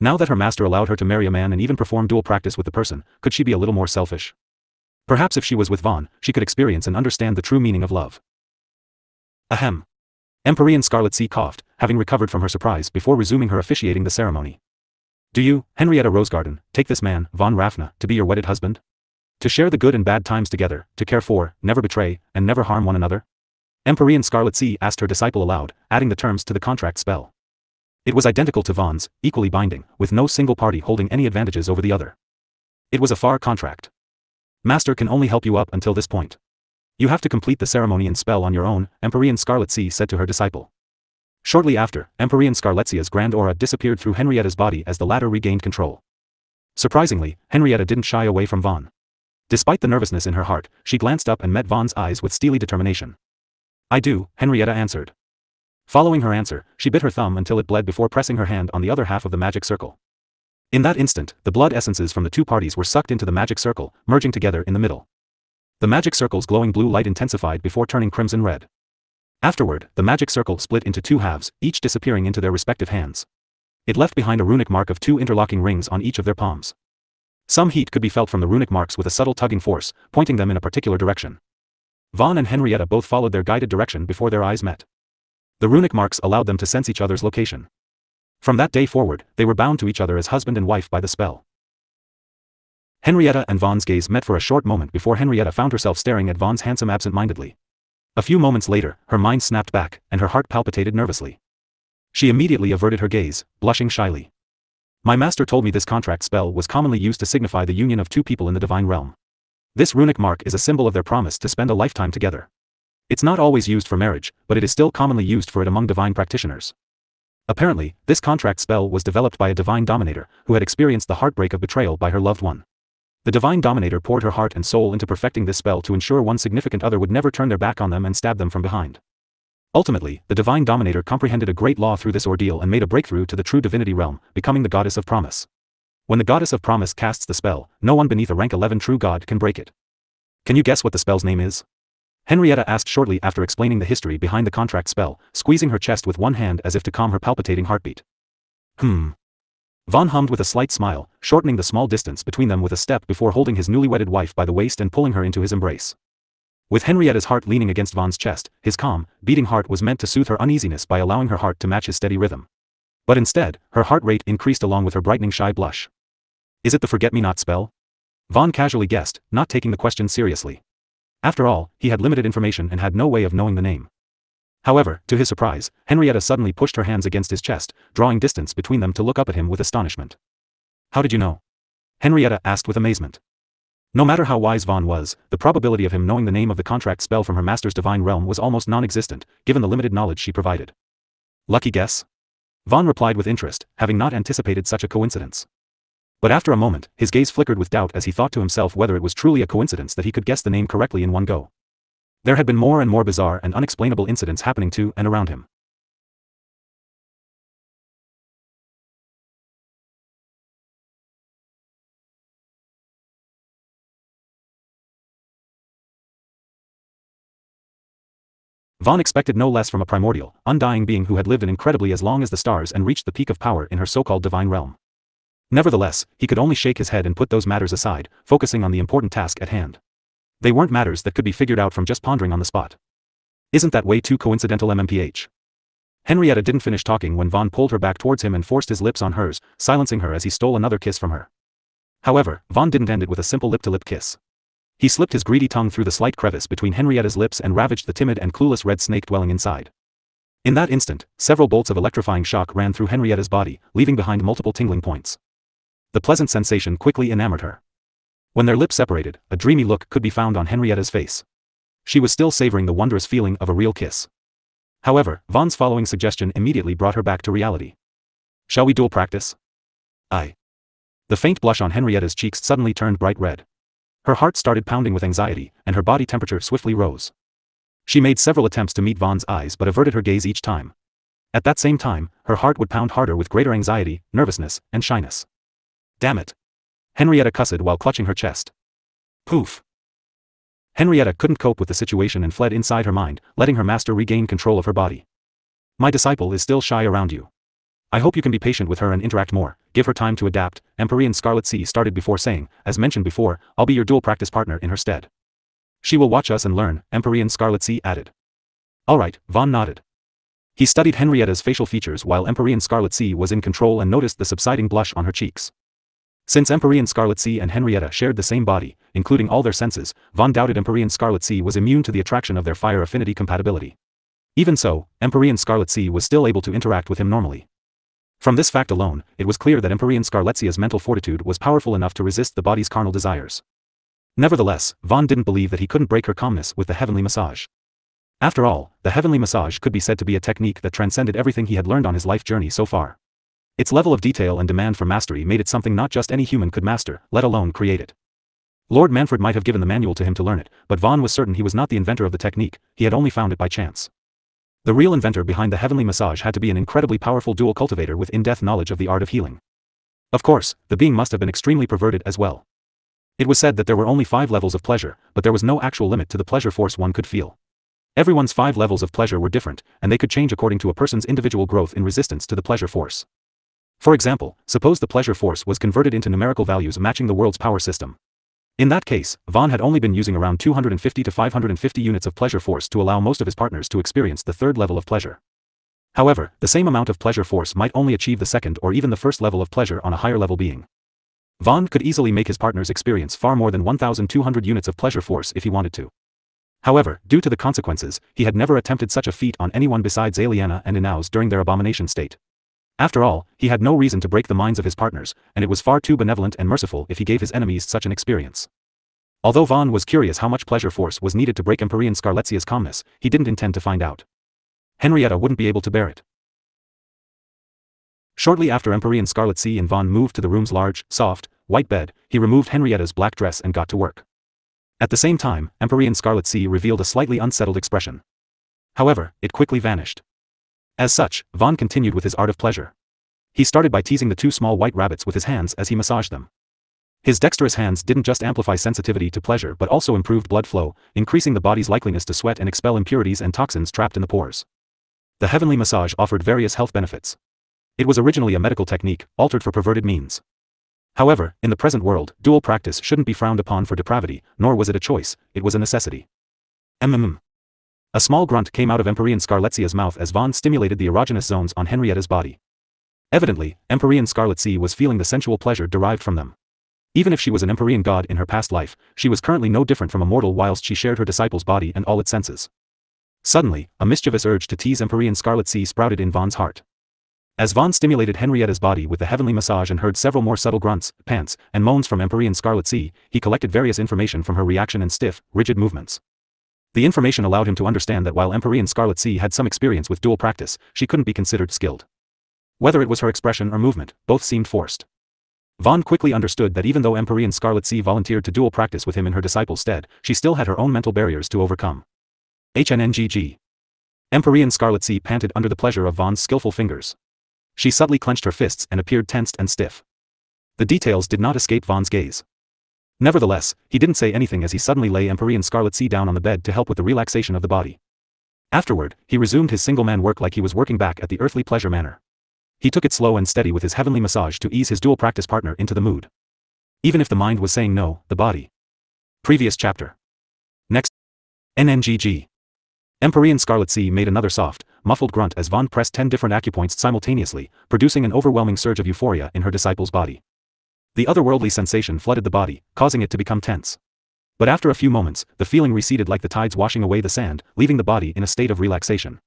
[SPEAKER 1] Now that her master allowed her to marry a man and even perform dual practice with the person, could she be a little more selfish? Perhaps if she was with Vaan, she could experience and understand the true meaning of love. Ahem. Empyrean Scarlet Sea coughed, having recovered from her surprise before resuming her officiating the ceremony. Do you, Henrietta Rosegarden, take this man, Vaan Rafna, to be your wedded husband? To share the good and bad times together, to care for, never betray, and never harm one another? Empyrean Scarlet Sea asked her disciple aloud, adding the terms to the contract spell. It was identical to Vaan's, equally binding, with no single party holding any advantages over the other. It was a far contract. Master can only help you up until this point. You have to complete the ceremony and spell on your own, Empyrean Scarlet Sea said to her disciple. Shortly after, Empyrean Scarlet Sea's grand aura disappeared through Henrietta's body as the latter regained control. Surprisingly, Henrietta didn't shy away from Vaan. Despite the nervousness in her heart, she glanced up and met Vaan's eyes with steely determination. I do, Henrietta answered. Following her answer, she bit her thumb until it bled before pressing her hand on the other half of the magic circle. In that instant, the blood essences from the two parties were sucked into the magic circle, merging together in the middle. The magic circle's glowing blue light intensified before turning crimson red. Afterward, the magic circle split into two halves, each disappearing into their respective hands. It left behind a runic mark of two interlocking rings on each of their palms. Some heat could be felt from the runic marks with a subtle tugging force, pointing them in a particular direction. Vaan and Henrietta both followed their guided direction before their eyes met. The runic marks allowed them to sense each other's location. From that day forward, they were bound to each other as husband and wife by the spell. Henrietta and Vaan's gaze met for a short moment before Henrietta found herself staring at Vaan's handsome absent-mindedly. A few moments later, her mind snapped back, and her heart palpitated nervously. She immediately averted her gaze, blushing shyly. My master told me this contract spell was commonly used to signify the union of two people in the divine realm. This runic mark is a symbol of their promise to spend a lifetime together. It's not always used for marriage, but it is still commonly used for it among divine practitioners. Apparently, this contract spell was developed by a divine dominator, who had experienced the heartbreak of betrayal by her loved one. The divine dominator poured her heart and soul into perfecting this spell to ensure one significant other would never turn their back on them and stab them from behind. Ultimately, the divine dominator comprehended a great law through this ordeal and made a breakthrough to the true divinity realm, becoming the goddess of promise. When the goddess of promise casts the spell, no one beneath a rank 11 true god can break it. Can you guess what the spell's name is? Henrietta asked shortly after explaining the history behind the contract spell, squeezing her chest with one hand as if to calm her palpitating heartbeat. Vaan hummed with a slight smile, shortening the small distance between them with a step before holding his newly wedded wife by the waist and pulling her into his embrace. With Henrietta's heart leaning against Vaan's chest, his calm, beating heart was meant to soothe her uneasiness by allowing her heart to match his steady rhythm. But instead, her heart rate increased along with her brightening shy blush. Is it the forget-me-not spell? Vaan casually guessed, not taking the question seriously. After all, he had limited information and had no way of knowing the name. However, to his surprise, Henrietta suddenly pushed her hands against his chest, drawing distance between them to look up at him with astonishment. How did you know? Henrietta asked with amazement. No matter how wise Vaan was, the probability of him knowing the name of the contract spell from her master's divine realm was almost non-existent, given the limited knowledge she provided. Lucky guess? Vaan replied with interest, having not anticipated such a coincidence. But after a moment, his gaze flickered with doubt as he thought to himself whether it was truly a coincidence that he could guess the name correctly in one go. There had been more and more bizarre and unexplainable incidents happening to and around him. Vaan expected no less from a primordial, undying being who had lived incredibly as long as the stars and reached the peak of power in her so-called divine realm. Nevertheless, he could only shake his head and put those matters aside, focusing on the important task at hand. They weren't matters that could be figured out from just pondering on the spot. Isn't that way too coincidental, MMPH? Henrietta didn't finish talking when Vaan pulled her back towards him and forced his lips on hers, silencing her as he stole another kiss from her. However, Vaan didn't end it with a simple lip-to-lip kiss. He slipped his greedy tongue through the slight crevice between Henrietta's lips and ravaged the timid and clueless red snake dwelling inside. In that instant, several bolts of electrifying shock ran through Henrietta's body, leaving behind multiple tingling points. The pleasant sensation quickly enamored her. When their lips separated, a dreamy look could be found on Henrietta's face. She was still savoring the wondrous feeling of a real kiss. However, Vaan's following suggestion immediately brought her back to reality. Shall we dual practice? Aye. The faint blush on Henrietta's cheeks suddenly turned bright red. Her heart started pounding with anxiety, and her body temperature swiftly rose. She made several attempts to meet Vaan's eyes but averted her gaze each time. At that same time, her heart would pound harder with greater anxiety, nervousness, and shyness. Damn it! Henrietta cussed while clutching her chest. Poof! Henrietta couldn't cope with the situation and fled inside her mind, letting her master regain control of her body. My disciple is still shy around you. I hope you can be patient with her and interact more, give her time to adapt, Empyrean Scarlet Sea started before saying, as mentioned before, I'll be your dual practice partner in her stead. She will watch us and learn, Empyrean Scarlet Sea added. Alright, Vaan nodded. He studied Henrietta's facial features while Empyrean Scarlet Sea was in control and noticed the subsiding blush on her cheeks. Since Empyrean Scarlet Sea and Henrietta shared the same body, including all their senses, Vaan doubted Empyrean Scarlet Sea was immune to the attraction of their fire affinity compatibility. Even so, Empyrean Scarlet Sea was still able to interact with him normally. From this fact alone, it was clear that Empyrean Scarletzia's mental fortitude was powerful enough to resist the body's carnal desires. Nevertheless, Vaan didn't believe that he couldn't break her calmness with the heavenly massage. After all, the heavenly massage could be said to be a technique that transcended everything he had learned on his life journey so far. Its level of detail and demand for mastery made it something not just any human could master, let alone create it. Lord Manfred might have given the manual to him to learn it, but Vaan was certain he was not the inventor of the technique, he had only found it by chance. The real inventor behind the heavenly massage had to be an incredibly powerful dual cultivator with in-depth knowledge of the art of healing. Of course, the being must have been extremely perverted as well. It was said that there were only 5 levels of pleasure, but there was no actual limit to the pleasure force one could feel. Everyone's 5 levels of pleasure were different, and they could change according to a person's individual growth in resistance to the pleasure force. For example, suppose the pleasure force was converted into numerical values matching the world's power system. In that case, Vaan had only been using around 250 to 550 units of pleasure force to allow most of his partners to experience the 3rd level of pleasure. However, the same amount of pleasure force might only achieve the 2nd or even the 1st level of pleasure on a higher level being. Vaan could easily make his partners experience far more than 1,200 units of pleasure force if he wanted to. However, due to the consequences, he had never attempted such a feat on anyone besides Aliena and Inaus during their abomination state. After all, he had no reason to break the minds of his partners, and it was far too benevolent and merciful if he gave his enemies such an experience. Although Vaan was curious how much pleasure force was needed to break Empyrean Scarletzia's calmness, he didn't intend to find out. Henrietta wouldn't be able to bear it. Shortly after Empyrean Scarlet Sea and Vaan moved to the room's large, soft, white bed, he removed Henrietta's black dress and got to work. At the same time, Empyrean Scarlet Sea revealed a slightly unsettled expression. However, it quickly vanished. As such, Vaan continued with his art of pleasure. He started by teasing the 2 small white rabbits with his hands as he massaged them. His dexterous hands didn't just amplify sensitivity to pleasure but also improved blood flow, increasing the body's likeliness to sweat and expel impurities and toxins trapped in the pores. The heavenly massage offered various health benefits. It was originally a medical technique, altered for perverted means. However, in the present world, dual practice shouldn't be frowned upon for depravity, nor was it a choice, it was a necessity. Mm. A small grunt came out of Empyrean Scarletzia's mouth as Vaan stimulated the erogenous zones on Henrietta's body. Evidently, Empyrean Scarletzi was feeling the sensual pleasure derived from them. Even if she was an Empyrean god in her past life, she was currently no different from a mortal whilst she shared her disciple's body and all its senses. Suddenly, a mischievous urge to tease Empyrean Scarletzi sprouted in Vaan's heart. As Vaan stimulated Henrietta's body with the heavenly massage and heard several more subtle grunts, pants, and moans from Empyrean Scarletzi, he collected various information from her reaction and stiff, rigid movements. The information allowed him to understand that while Empyrean Scarletzi had some experience with dual practice, she couldn't be considered skilled. Whether it was her expression or movement, both seemed forced. Vaan quickly understood that even though Empyrean Scarletzi volunteered to dual practice with him in her disciple's stead, she still had her own mental barriers to overcome. HNNGG. Empyrean Scarletzi panted under the pleasure of Vaan's skillful fingers. She subtly clenched her fists and appeared tensed and stiff. The details did not escape Vaan's gaze. Nevertheless, he didn't say anything as he suddenly lay Empyrean Scarletzi down on the bed to help with the relaxation of the body. Afterward, he resumed his single-man work like he was working back at the earthly pleasure manner. He took it slow and steady with his heavenly massage to ease his dual practice partner into the mood. Even if the mind was saying no, the body. Previous chapter. Next. NNGG. Empyrean Scarletzi made another soft, muffled grunt as Vaan pressed 10 different acupoints simultaneously, producing an overwhelming surge of euphoria in her disciple's body. The otherworldly sensation flooded the body, causing it to become tense. But after a few moments, the feeling receded like the tides washing away the sand, leaving the body in a state of relaxation.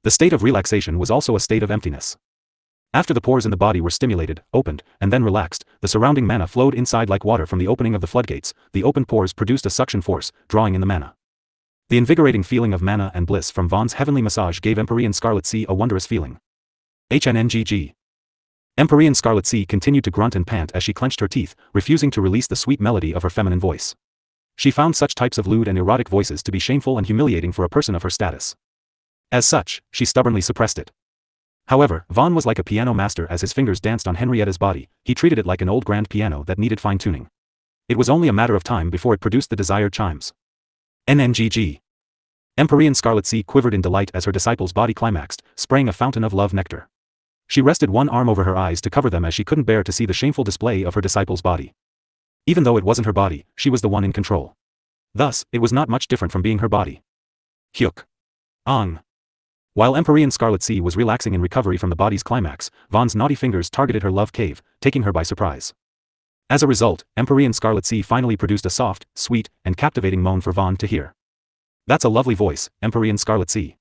[SPEAKER 1] The state of relaxation was also a state of emptiness. After the pores in the body were stimulated, opened, and then relaxed, the surrounding mana flowed inside like water from the opening of the floodgates. The opened pores produced a suction force, drawing in the mana. The invigorating feeling of mana and bliss from Vaan's heavenly massage gave Empyrean Scarletzi a wondrous feeling. HNNGG. Empyrean Scarletzi continued to grunt and pant as she clenched her teeth, refusing to release the sweet melody of her feminine voice. She found such types of lewd and erotic voices to be shameful and humiliating for a person of her status. As such, she stubbornly suppressed it. However, Vaan was like a piano master as his fingers danced on Henrietta's body. He treated it like an old grand piano that needed fine-tuning. It was only a matter of time before it produced the desired chimes. NNGG. Empyrean Scarletzi quivered in delight as her disciple's body climaxed, spraying a fountain of love nectar. She rested one arm over her eyes to cover them as she couldn't bear to see the shameful display of her disciple's body. Even though it wasn't her body, she was the one in control. Thus, it was not much different from being her body. Hyuk. Ang. While Empyrean Scarletzi was relaxing in recovery from the body's climax, Vaan's naughty fingers targeted her love cave, taking her by surprise. As a result, Empyrean Scarletzi finally produced a soft, sweet, and captivating moan for Vaan to hear. That's a lovely voice, Empyrean Scarletzi.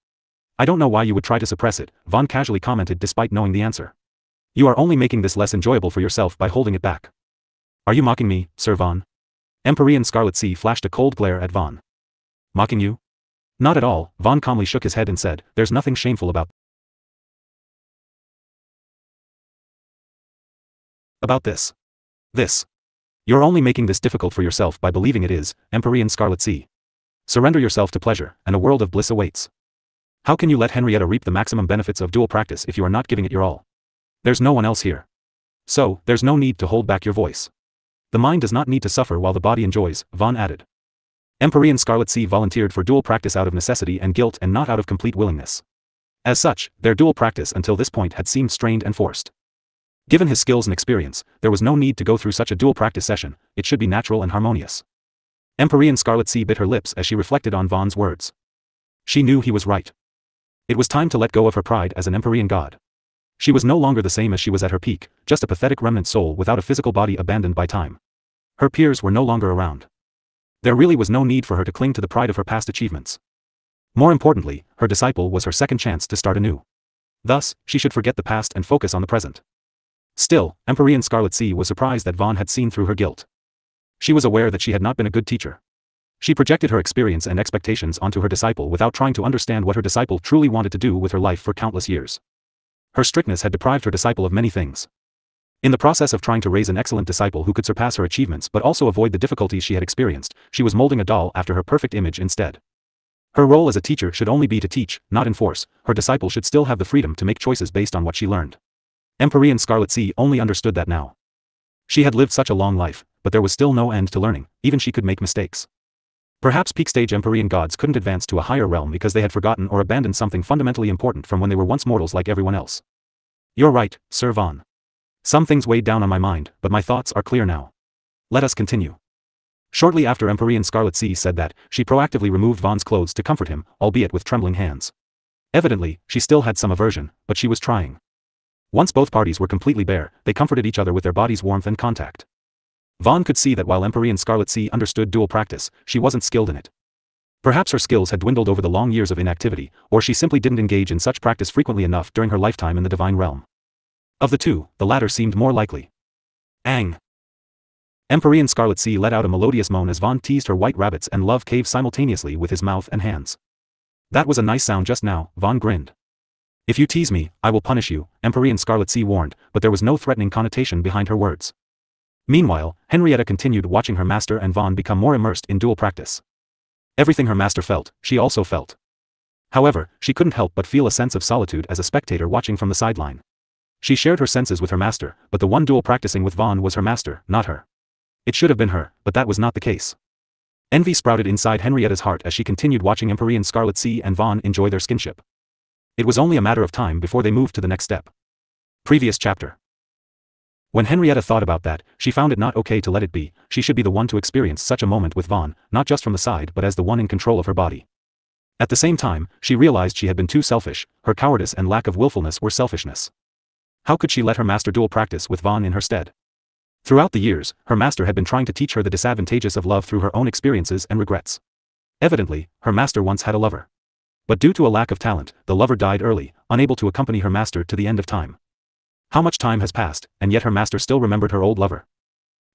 [SPEAKER 1] I don't know why you would try to suppress it, Vaan casually commented despite knowing the answer. You are only making this less enjoyable for yourself by holding it back. Are you mocking me, Sir Vaan? Empyrean Scarletzi flashed a cold glare at Vaan. Mocking you? Not at all, Vaan calmly shook his head and said, there's nothing shameful about this. This. You're only making this difficult for yourself by believing it is, Empyrean Scarletzi. Surrender yourself to pleasure, and a world of bliss awaits. How can you let Henrietta reap the maximum benefits of dual practice if you are not giving it your all? There's no one else here. So, there's no need to hold back your voice. The mind does not need to suffer while the body enjoys, Vaan added. Empyrean Scarletzi volunteered for dual practice out of necessity and guilt and not out of complete willingness. As such, their dual practice until this point had seemed strained and forced. Given his skills and experience, there was no need to go through such a dual practice session. It should be natural and harmonious. Empyrean Scarletzi bit her lips as she reflected on Vaan's words. She knew he was right. It was time to let go of her pride as an Empyrean god. She was no longer the same as she was at her peak, just a pathetic remnant soul without a physical body abandoned by time. Her peers were no longer around. There really was no need for her to cling to the pride of her past achievements. More importantly, her disciple was her second chance to start anew. Thus, she should forget the past and focus on the present. Still, Empyrean Scarletzi was surprised that Vaan had seen through her guilt. She was aware that she had not been a good teacher. She projected her experience and expectations onto her disciple without trying to understand what her disciple truly wanted to do with her life for countless years. Her strictness had deprived her disciple of many things. In the process of trying to raise an excellent disciple who could surpass her achievements but also avoid the difficulties she had experienced, she was molding a doll after her perfect image instead. Her role as a teacher should only be to teach, not enforce. Her disciple should still have the freedom to make choices based on what she learned. Empyrean Scarletzi only understood that now. She had lived such a long life, but there was still no end to learning, even she could make mistakes. Perhaps peak-stage Empyrean gods couldn't advance to a higher realm because they had forgotten or abandoned something fundamentally important from when they were once mortals like everyone else. You're right, Sir Vaan. Some things weighed down on my mind, but my thoughts are clear now. Let us continue. Shortly after Empyrean Scarlet Sea said that, she proactively removed Vaan's clothes to comfort him, albeit with trembling hands. Evidently, she still had some aversion, but she was trying. Once both parties were completely bare, they comforted each other with their bodies' warmth and contact. Vaan could see that while Empyrean Scarlet Sea understood dual practice, she wasn't skilled in it. Perhaps her skills had dwindled over the long years of inactivity, or she simply didn't engage in such practice frequently enough during her lifetime in the divine realm. Of the two, the latter seemed more likely. Ang! Empyrean Scarlet Sea let out a melodious moan as Vaan teased her white rabbits and love cave simultaneously with his mouth and hands. That was a nice sound just now, Vaan grinned. If you tease me, I will punish you, Empyrean Scarlet Sea warned, but there was no threatening connotation behind her words. Meanwhile, Henrietta continued watching her master and Vaan become more immersed in dual practice. Everything her master felt, she also felt. However, she couldn't help but feel a sense of solitude as a spectator watching from the sideline. She shared her senses with her master, but the one dual practicing with Vaan was her master, not her. It should have been her, but that was not the case. Envy sprouted inside Henrietta's heart as she continued watching Empyrean Scarlet Sea and Vaan enjoy their skinship. It was only a matter of time before they moved to the next step. Previous chapter. When Henrietta thought about that, she found it not okay to let it be. She should be the one to experience such a moment with Vaan, not just from the side but as the one in control of her body. At the same time, she realized she had been too selfish. Her cowardice and lack of willfulness were selfishness. How could she let her master dual practice with Vaan in her stead? Throughout the years, her master had been trying to teach her the disadvantages of love through her own experiences and regrets. Evidently, her master once had a lover. But due to a lack of talent, the lover died early, unable to accompany her master to the end of time. How much time has passed, and yet her master still remembered her old lover.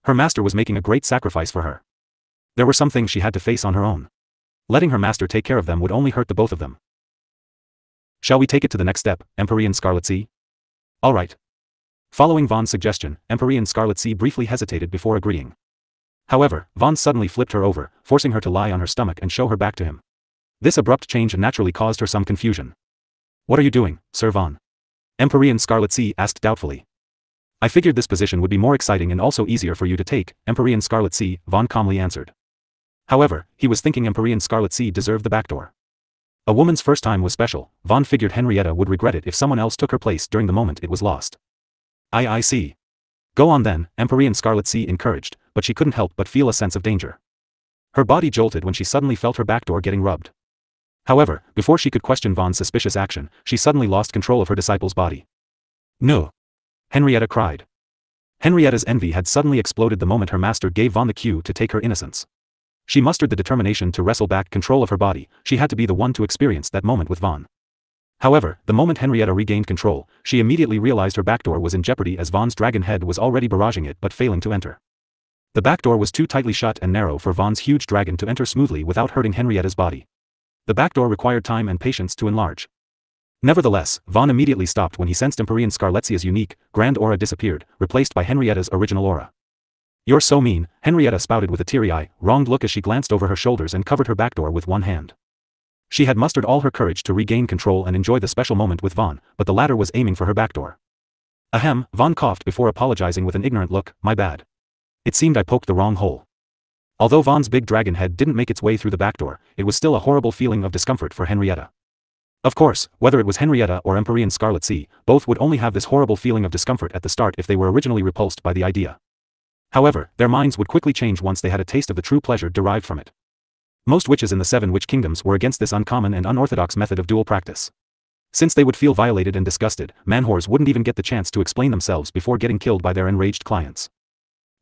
[SPEAKER 1] Her master was making a great sacrifice for her. There were some things she had to face on her own. Letting her master take care of them would only hurt the both of them. Shall we take it to the next step, Empyrean Scarlet Sea? All right. Following Vaan's suggestion, Empyrean Scarlet Sea briefly hesitated before agreeing. However, Vaan suddenly flipped her over, forcing her to lie on her stomach and show her back to him. This abrupt change naturally caused her some confusion. What are you doing, Sir Vaan? Empyrean Scarlet Sea asked doubtfully. I figured this position would be more exciting and also easier for you to take, Empyrean Scarlet Sea, Vaan calmly answered. However, he was thinking Empyrean Scarlet Sea deserved the backdoor. A woman's first time was special. Vaan figured Henrietta would regret it if someone else took her place during the moment it was lost. I see. Go on then, Empyrean Scarlet Sea encouraged, but she couldn't help but feel a sense of danger. Her body jolted when she suddenly felt her backdoor getting rubbed. However, before she could question Vaan's suspicious action, she suddenly lost control of her disciple's body. No! Henrietta cried. Henrietta's envy had suddenly exploded the moment her master gave Vaan the cue to take her innocence. She mustered the determination to wrestle back control of her body. She had to be the one to experience that moment with Vaan. However, the moment Henrietta regained control, she immediately realized her backdoor was in jeopardy as Vaan's dragon head was already barraging it but failing to enter. The backdoor was too tightly shut and narrow for Vaan's huge dragon to enter smoothly without hurting Henrietta's body. The backdoor required time and patience to enlarge. Nevertheless, Vaan immediately stopped when he sensed Empyrean Scarlet Sea's unique, grand aura disappeared, replaced by Henrietta's original aura. You're so mean, Henrietta spouted with a teary-eyed, wronged look as she glanced over her shoulders and covered her backdoor with one hand. She had mustered all her courage to regain control and enjoy the special moment with Vaan, but the latter was aiming for her backdoor. Ahem, Vaan coughed before apologizing with an ignorant look, my bad. It seemed I poked the wrong hole. Although Vaan's big dragon head didn't make its way through the backdoor, it was still a horrible feeling of discomfort for Henrietta. Of course, whether it was Henrietta or Empyrean Scarlet Sea, both would only have this horrible feeling of discomfort at the start if they were originally repulsed by the idea. However, their minds would quickly change once they had a taste of the true pleasure derived from it. Most witches in the 7 witch kingdoms were against this uncommon and unorthodox method of dual practice. Since they would feel violated and disgusted, man-whores wouldn't even get the chance to explain themselves before getting killed by their enraged clients.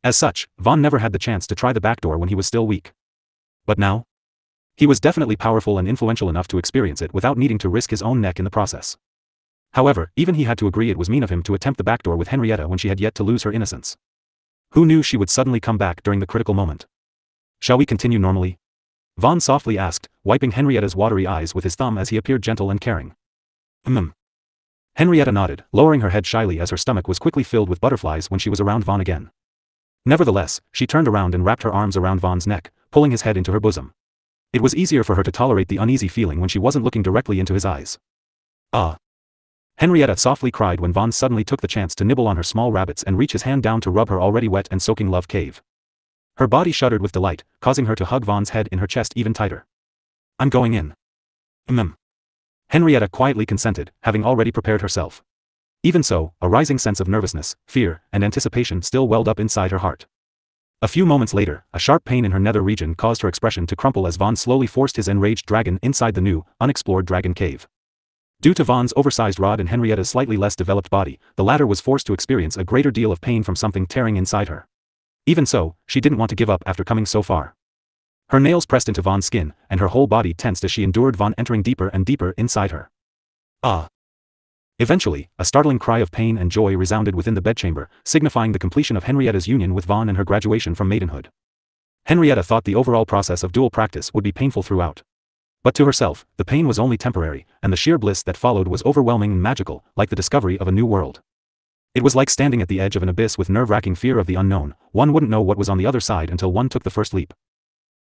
[SPEAKER 1] As such, Vaan never had the chance to try the backdoor when he was still weak. But now? He was definitely powerful and influential enough to experience it without needing to risk his own neck in the process. However, even he had to agree it was mean of him to attempt the backdoor with Henrietta when she had yet to lose her innocence. Who knew she would suddenly come back during the critical moment? Shall we continue normally? Vaan softly asked, wiping Henrietta's watery eyes with his thumb as he appeared gentle and caring. Henrietta nodded, lowering her head shyly as her stomach was quickly filled with butterflies when she was around Vaan again. Nevertheless, she turned around and wrapped her arms around Vaan's neck, pulling his head into her bosom. It was easier for her to tolerate the uneasy feeling when she wasn't looking directly into his eyes. Ah! Henrietta softly cried when Vaan suddenly took the chance to nibble on her small rabbits and reach his hand down to rub her already wet and soaking love cave. Her body shuddered with delight, causing her to hug Vaan's head in her chest even tighter. I'm going in. Henrietta quietly consented, having already prepared herself. Even so, a rising sense of nervousness, fear, and anticipation still welled up inside her heart. A few moments later, a sharp pain in her nether region caused her expression to crumple as Vaan slowly forced his enraged dragon inside the new, unexplored dragon cave. Due to Vaan's oversized rod and Henrietta's slightly less developed body, the latter was forced to experience a greater deal of pain from something tearing inside her. Even so, she didn't want to give up after coming so far. Her nails pressed into Vaan's skin, and her whole body tensed as she endured Vaan entering deeper and deeper inside her. Ah! Eventually, a startling cry of pain and joy resounded within the bedchamber, signifying the completion of Henrietta's union with Vaan and her graduation from maidenhood. Henrietta thought the overall process of dual practice would be painful throughout. But to herself, the pain was only temporary, and the sheer bliss that followed was overwhelming and magical, like the discovery of a new world. It was like standing at the edge of an abyss with nerve-wracking fear of the unknown. One wouldn't know what was on the other side until one took the first leap.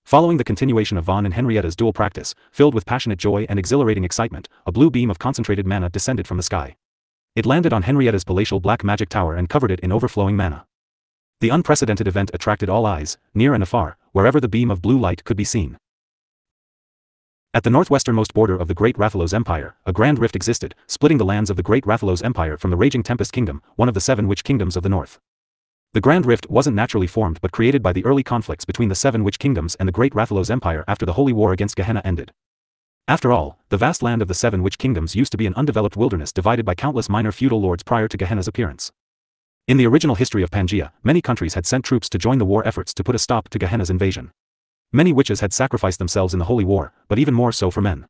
[SPEAKER 1] Following the continuation of Vaan and Henrietta's dual practice, filled with passionate joy and exhilarating excitement, a blue beam of concentrated mana descended from the sky. It landed on Henrietta's palatial black magic tower and covered it in overflowing mana. The unprecedented event attracted all eyes, near and afar, wherever the beam of blue light could be seen. At the northwesternmost border of the Great Rathalos Empire, a grand rift existed, splitting the lands of the Great Rathalos Empire from the Raging Tempest Kingdom, one of the 7 Witch Kingdoms of the north. The Grand Rift wasn't naturally formed but created by the early conflicts between the 7 Witch Kingdoms and the Great Rathalos Empire after the Holy War against Gehenna ended. After all, the vast land of the 7 Witch Kingdoms used to be an undeveloped wilderness divided by countless minor feudal lords prior to Gehenna's appearance. In the original history of Pangaea, many countries had sent troops to join the war efforts to put a stop to Gehenna's invasion. Many witches had sacrificed themselves in the Holy War, but even more so for men.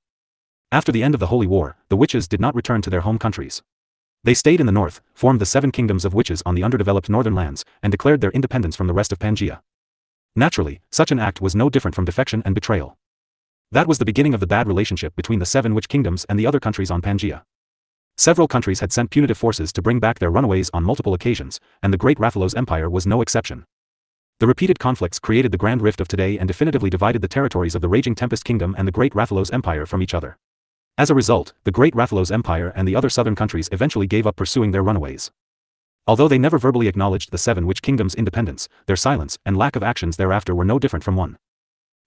[SPEAKER 1] After the end of the Holy War, the witches did not return to their home countries. They stayed in the north, formed the 7 kingdoms of witches on the underdeveloped northern lands, and declared their independence from the rest of Pangaea. Naturally, such an act was no different from defection and betrayal. That was the beginning of the bad relationship between the 7 Witch Kingdoms and the other countries on Pangaea. Several countries had sent punitive forces to bring back their runaways on multiple occasions, and the Great Rathalos Empire was no exception. The repeated conflicts created the Grand Rift of today and definitively divided the territories of the Raging Tempest Kingdom and the Great Rathalos Empire from each other. As a result, the Great Rathalos Empire and the other southern countries eventually gave up pursuing their runaways. Although they never verbally acknowledged the 7 Witch Kingdoms' independence, their silence and lack of actions thereafter were no different from one.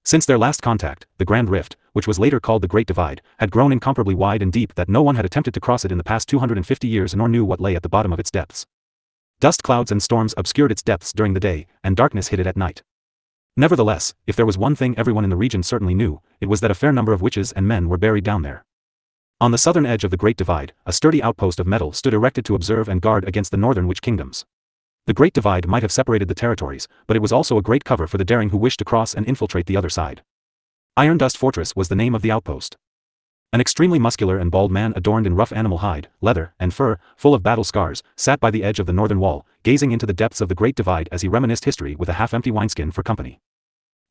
[SPEAKER 1] Since their last contact, the Grand Rift, which was later called the Great Divide, had grown incomparably wide and deep that no one had attempted to cross it in the past 250 years nor knew what lay at the bottom of its depths. Dust clouds and storms obscured its depths during the day, and darkness hid it at night. Nevertheless, if there was one thing everyone in the region certainly knew, it was that a fair number of witches and men were buried down there. On the southern edge of the Great Divide, a sturdy outpost of metal stood erected to observe and guard against the northern Witch Kingdoms. The Great Divide might have separated the territories, but it was also a great cover for the daring who wished to cross and infiltrate the other side. Iron Dust Fortress was the name of the outpost. An extremely muscular and bald man adorned in rough animal hide, leather, and fur, full of battle scars, sat by the edge of the northern wall, gazing into the depths of the Great Divide as he reminisced history with a half-empty wineskin for company.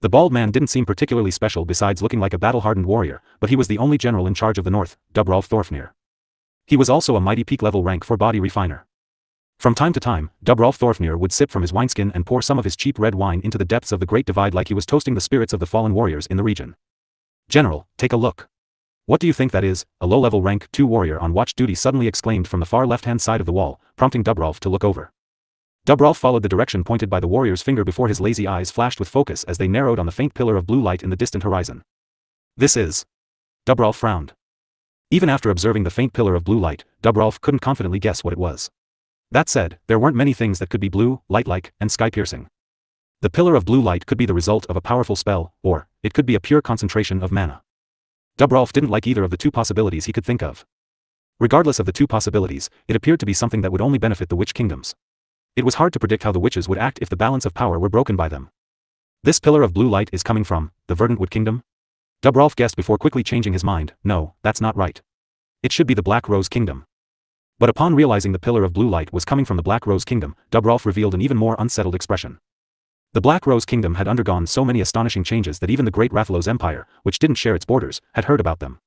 [SPEAKER 1] The bald man didn't seem particularly special besides looking like a battle-hardened warrior, but he was the only general in charge of the north, Dubralf Thorfnir. He was also a mighty peak-level rank for body refiner. From time to time, Dubralf Thorfnir would sip from his wineskin and pour some of his cheap red wine into the depths of the Great Divide like he was toasting the spirits of the fallen warriors in the region. "General, take a look. What do you think that is?" a low-level rank 2 warrior on watch duty suddenly exclaimed from the far left-hand side of the wall, prompting Dubralf to look over. Dubralf followed the direction pointed by the warrior's finger before his lazy eyes flashed with focus as they narrowed on the faint pillar of blue light in the distant horizon. "This is..." Dubralf frowned. Even after observing the faint pillar of blue light, Dubralf couldn't confidently guess what it was. That said, there weren't many things that could be blue, light-like, and sky-piercing. The pillar of blue light could be the result of a powerful spell, or it could be a pure concentration of mana. Dubralf didn't like either of the 2 possibilities he could think of. Regardless of the 2 possibilities, it appeared to be something that would only benefit the Witch Kingdoms. It was hard to predict how the witches would act if the balance of power were broken by them. "This pillar of blue light is coming from the Verdant Wood Kingdom?" Dubralf guessed before quickly changing his mind. "No, that's not right. It should be the Black Rose Kingdom." But upon realizing the pillar of blue light was coming from the Black Rose Kingdom, Dubralf revealed an even more unsettled expression. The Black Rose Kingdom had undergone so many astonishing changes that even the Great Rathalos Empire, which didn't share its borders, had heard about them.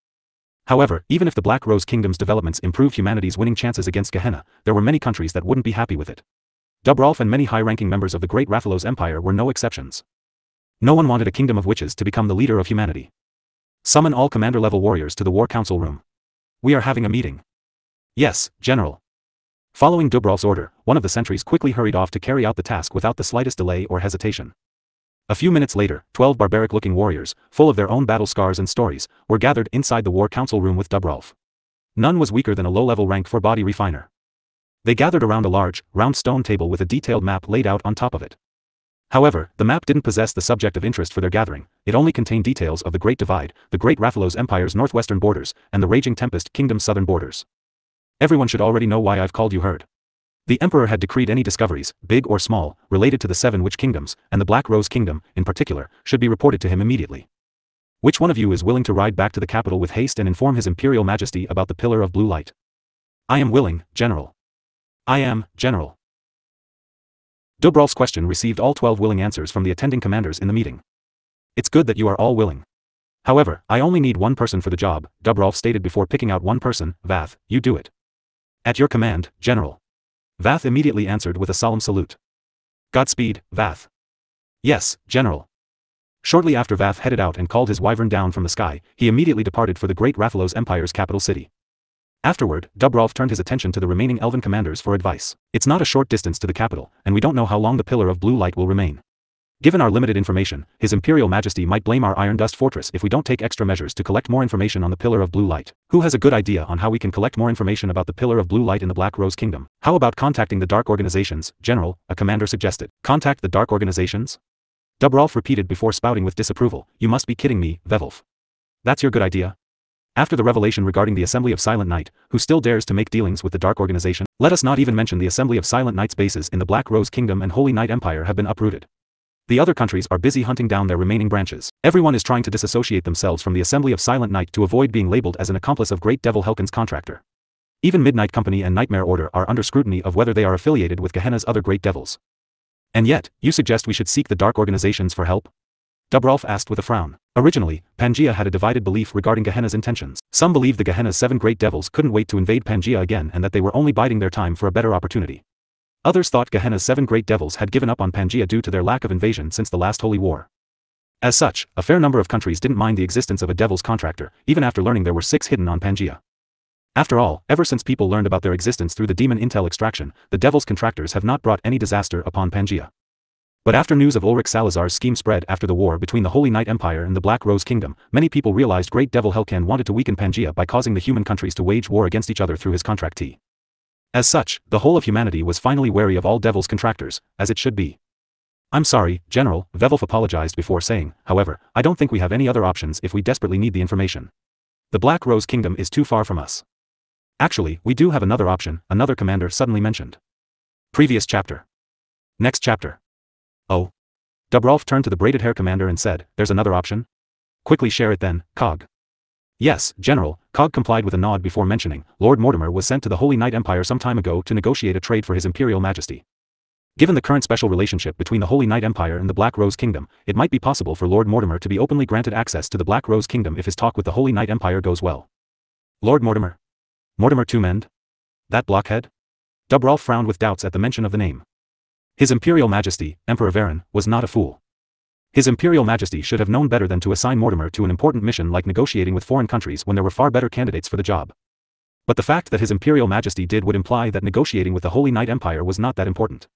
[SPEAKER 1] However, even if the Black Rose Kingdom's developments improved humanity's winning chances against Gehenna, there were many countries that wouldn't be happy with it. Dubralf and many high-ranking members of the Great Rathalos Empire were no exceptions. No one wanted a kingdom of witches to become the leader of humanity. "Summon all commander-level warriors to the War Council room. We are having a meeting." "Yes, General." Following Dubralf's order, one of the sentries quickly hurried off to carry out the task without the slightest delay or hesitation. A few minutes later, 12 barbaric-looking warriors, full of their own battle scars and stories, were gathered inside the War Council room with Dubralf. None was weaker than a low-level rank for body refiner. They gathered around a large, round stone table with a detailed map laid out on top of it. However, the map didn't possess the subject of interest for their gathering, it only contained details of the Great Divide, the Great Rathalos Empire's northwestern borders, and the Raging Tempest Kingdom's southern borders. Everyone should already know why I've called you heard. The Emperor had decreed any discoveries, big or small, related to the 7 Witch Kingdoms, and the Black Rose Kingdom, in particular, should be reported to him immediately. Which one of you is willing to ride back to the capital with haste and inform His Imperial Majesty about the Pillar of Blue Light? I am willing, General. I am, General. Dobrolf's question received all 12 willing answers from the attending commanders in the meeting. It's good that you are all willing. However, I only need one person for the job, Dobrolf stated before picking out one person. Vath, you do it. At your command, General. Vath immediately answered with a solemn salute. Godspeed, Vath. Yes, General. Shortly after Vath headed out and called his wyvern down from the sky, he immediately departed for the Great Rathalos Empire's capital city. Afterward, Dobrolf turned his attention to the remaining elven commanders for advice. It's not a short distance to the capital, and we don't know how long the Pillar of Blue Light will remain. Given our limited information, His Imperial Majesty might blame our Iron Dust Fortress if we don't take extra measures to collect more information on the Pillar of Blue Light. Who has a good idea on how we can collect more information about the Pillar of Blue Light in the Black Rose Kingdom? How about contacting the Dark Organizations, General? A commander suggested. Contact the Dark Organizations? Dobrolf repeated before spouting with disapproval. You must be kidding me, Vevolf. That's your good idea? After the revelation regarding the Assembly of Silent Night, who still dares to make dealings with the Dark Organization? Let us not even mention the Assembly of Silent Night's bases in the Black Rose Kingdom and Holy Night Empire have been uprooted. The other countries are busy hunting down their remaining branches. Everyone is trying to disassociate themselves from the Assembly of Silent Night to avoid being labeled as an accomplice of Great Devil Helkin's contractor. Even Midnight Company and Nightmare Order are under scrutiny of whether they are affiliated with Gehenna's other Great Devils. And yet, you suggest we should seek the Dark Organizations for help? Dobrolf asked with a frown. Originally, Pangaea had a divided belief regarding Gehenna's intentions. Some believed the Gehenna's 7 Great Devils couldn't wait to invade Pangaea again and that they were only biding their time for a better opportunity. Others thought Gehenna's 7 Great Devils had given up on Pangaea due to their lack of invasion since the last Holy War. As such, a fair number of countries didn't mind the existence of a Devil's contractor, even after learning there were 6 hidden on Pangaea. After all, ever since people learned about their existence through the demon intel extraction, the Devil's contractors have not brought any disaster upon Pangaea. But after news of Ulrich Salazar's scheme spread after the war between the Holy Night Empire and the Black Rose Kingdom, many people realized Great Devil Helkin wanted to weaken Pangaea by causing the human countries to wage war against each other through his contractee. As such, the whole of humanity was finally wary of all Devil's contractors, as it should be. I'm sorry, General, Vevolf apologized before saying, however, I don't think we have any other options if we desperately need the information. The Black Rose Kingdom is too far from us. Actually, we do have another option, another commander suddenly mentioned. Previous chapter. Next chapter. Oh. Dobrolf turned to the braided hair commander and said, there's another option? Quickly share it then, Cog. Yes, General, Cog complied with a nod before mentioning, Lord Mortimer was sent to the Holy Night Empire some time ago to negotiate a trade for His Imperial Majesty. Given the current special relationship between the Holy Night Empire and the Black Rose Kingdom, it might be possible for Lord Mortimer to be openly granted access to the Black Rose Kingdom if his talk with the Holy Night Empire goes well. Lord Mortimer? Mortimer Two-Mend? That blockhead? Dobrolf frowned with doubts at the mention of the name. His Imperial Majesty, Emperor Vaan, was not a fool. His Imperial Majesty should have known better than to assign Mortimer to an important mission like negotiating with foreign countries when there were far better candidates for the job. But the fact that His Imperial Majesty did would imply that negotiating with the Holy Night Empire was not that important.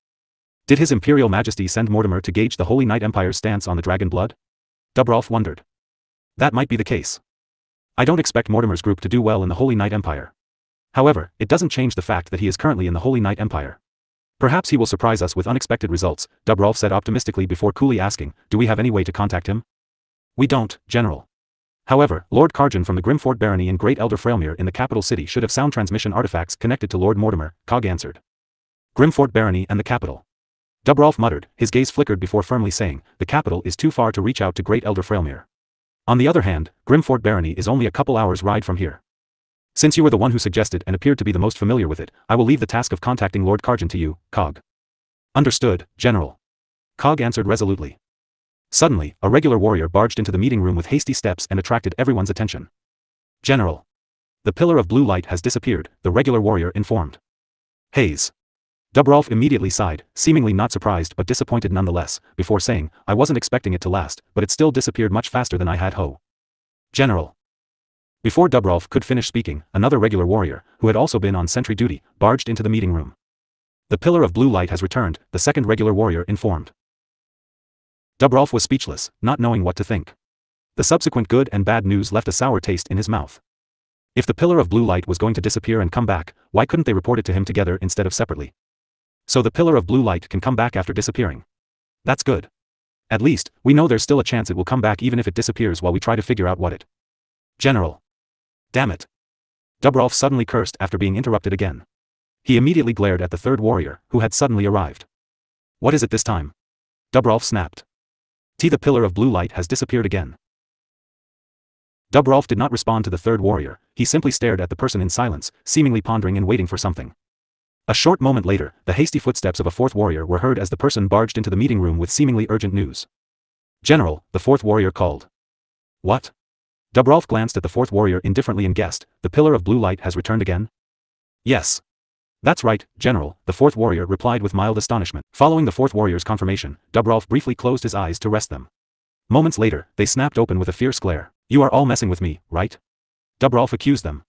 [SPEAKER 1] Did His Imperial Majesty send Mortimer to gauge the Holy Night Empire's stance on the dragon blood? Dobrolf wondered. That might be the case. I don't expect Mortimer's group to do well in the Holy Night Empire. However, it doesn't change the fact that he is currently in the Holy Night Empire. Perhaps he will surprise us with unexpected results, Dobrolf said optimistically before coolly asking, do we have any way to contact him? We don't, General. However, Lord Karjan from the Grimfort Barony and Great Elder Frailmere in the capital city should have sound transmission artifacts connected to Lord Mortimer, Cog answered. Grimfort Barony and the capital. Dobrolf muttered, his gaze flickered before firmly saying, the capital is too far to reach out to Great Elder Frailmere. On the other hand, Grimfort Barony is only a couple hours' ride from here. Since you were the one who suggested and appeared to be the most familiar with it, I will leave the task of contacting Lord Karjan to you, Cog. Understood, General. Cog answered resolutely. Suddenly, a regular warrior barged into the meeting room with hasty steps and attracted everyone's attention. General. The Pillar of Blue Light has disappeared, the regular warrior informed. Haze. Dobrolf immediately sighed, seemingly not surprised but disappointed nonetheless, before saying, I wasn't expecting it to last, but it still disappeared much faster than I had hoped. General. Before Dobrolf could finish speaking, another regular warrior, who had also been on sentry duty, barged into the meeting room. The Pillar of Blue Light has returned, the second regular warrior informed. Dobrolf was speechless, not knowing what to think. The subsequent good and bad news left a sour taste in his mouth. If the Pillar of Blue Light was going to disappear and come back, why couldn't they report it to him together instead of separately? So the Pillar of Blue Light can come back after disappearing. That's good. At least, we know there's still a chance it will come back even if it disappears while we try to figure out what it. General. Damn it. Dubrulf suddenly cursed after being interrupted again. He immediately glared at the third warrior, who had suddenly arrived. What is it this time? Dubrulf snapped. The pillar of blue light has disappeared again. Dubrulf did not respond to the third warrior, he simply stared at the person in silence, seemingly pondering and waiting for something. A short moment later, the hasty footsteps of a fourth warrior were heard as the person barged into the meeting room with seemingly urgent news. General, the fourth warrior called. What? Dubrulf glanced at the fourth warrior indifferently and guessed, the pillar of blue light has returned again? Yes. That's right, General, the fourth warrior replied with mild astonishment. Following the fourth warrior's confirmation, Dubrulf briefly closed his eyes to rest them. Moments later, they snapped open with a fierce glare. You are all messing with me, right? Dubrulf accused them.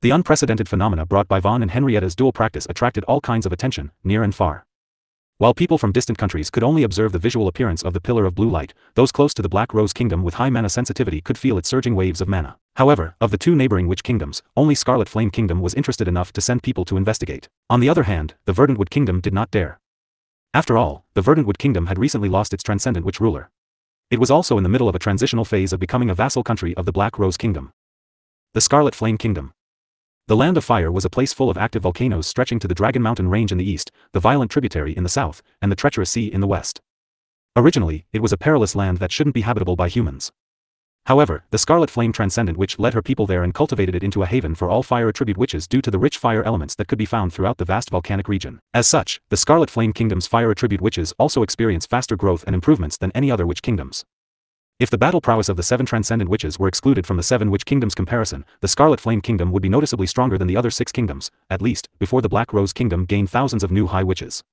[SPEAKER 1] The unprecedented phenomena brought by Vaan and Henrietta's dual practice attracted all kinds of attention, near and far. While people from distant countries could only observe the visual appearance of the pillar of blue light, those close to the Black Rose Kingdom with high mana sensitivity could feel its surging waves of mana. However, of the two neighboring witch kingdoms, only Scarlet Flame Kingdom was interested enough to send people to investigate. On the other hand, the Verdantwood Kingdom did not dare. After all, the Verdantwood Kingdom had recently lost its transcendent witch ruler. It was also in the middle of a transitional phase of becoming a vassal country of the Black Rose Kingdom. The Scarlet Flame Kingdom. The Land of Fire was a place full of active volcanoes stretching to the Dragon Mountain Range in the east, the violent tributary in the south, and the treacherous sea in the west. Originally, it was a perilous land that shouldn't be habitable by humans. However, the Scarlet Flame Transcendent Witch led her people there and cultivated it into a haven for all fire attribute witches due to the rich fire elements that could be found throughout the vast volcanic region. As such, the Scarlet Flame Kingdom's fire attribute witches also experience faster growth and improvements than any other witch kingdoms. If the battle prowess of the 7 Transcendent Witches were excluded from the 7 Witch Kingdoms comparison, the Scarlet Flame Kingdom would be noticeably stronger than the other 6 kingdoms, at least, before the Black Rose Kingdom gained thousands of new High Witches.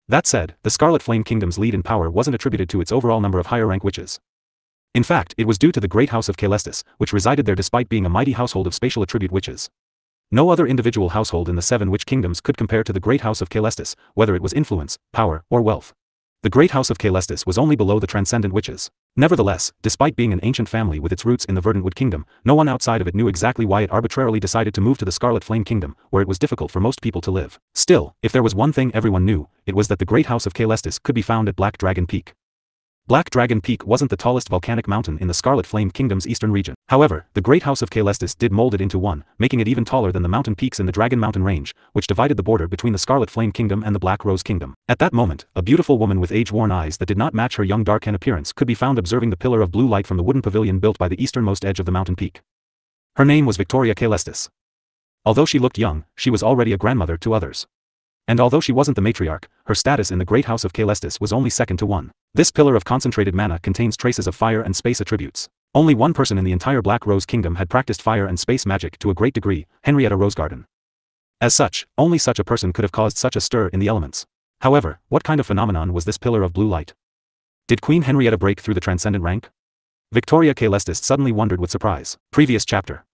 [SPEAKER 1] That said, the Scarlet Flame Kingdom's lead in power wasn't attributed to its overall number of higher-rank witches. In fact, it was due to the Great House of Caelestis, which resided there despite being a mighty household of spatial attribute witches. No other individual household in the 7 Witch Kingdoms could compare to the Great House of Caelestis, whether it was influence, power, or wealth. The Great House of Caelestis was only below the Transcendent Witches. Nevertheless, despite being an ancient family with its roots in the Verdantwood Kingdom, no one outside of it knew exactly why it arbitrarily decided to move to the Scarlet Flame Kingdom, where it was difficult for most people to live. Still, if there was one thing everyone knew, it was that the Great House of Caelestis could be found at Black Dragon Peak. Black Dragon Peak wasn't the tallest volcanic mountain in the Scarlet Flame Kingdom's eastern region. However, the Great House of Caelestis did mold it into one, making it even taller than the mountain peaks in the Dragon Mountain Range, which divided the border between the Scarlet Flame Kingdom and the Black Rose Kingdom. At that moment, a beautiful woman with age-worn eyes that did not match her young dark-haired appearance could be found observing the pillar of blue light from the wooden pavilion built by the easternmost edge of the mountain peak. Her name was Victoria Caelestis. Although she looked young, she was already a grandmother to others. And although she wasn't the matriarch, her status in the Great House of Caelestis was only second to one. This pillar of concentrated mana contains traces of fire and space attributes. Only one person in the entire Black Rose Kingdom had practiced fire and space magic to a great degree, Henrietta Rosegarden. As such, only such a person could have caused such a stir in the elements. However, what kind of phenomenon was this pillar of blue light? Did Queen Henrietta break through the transcendent rank? Victoria Caelestis suddenly wondered with surprise. Previous chapter.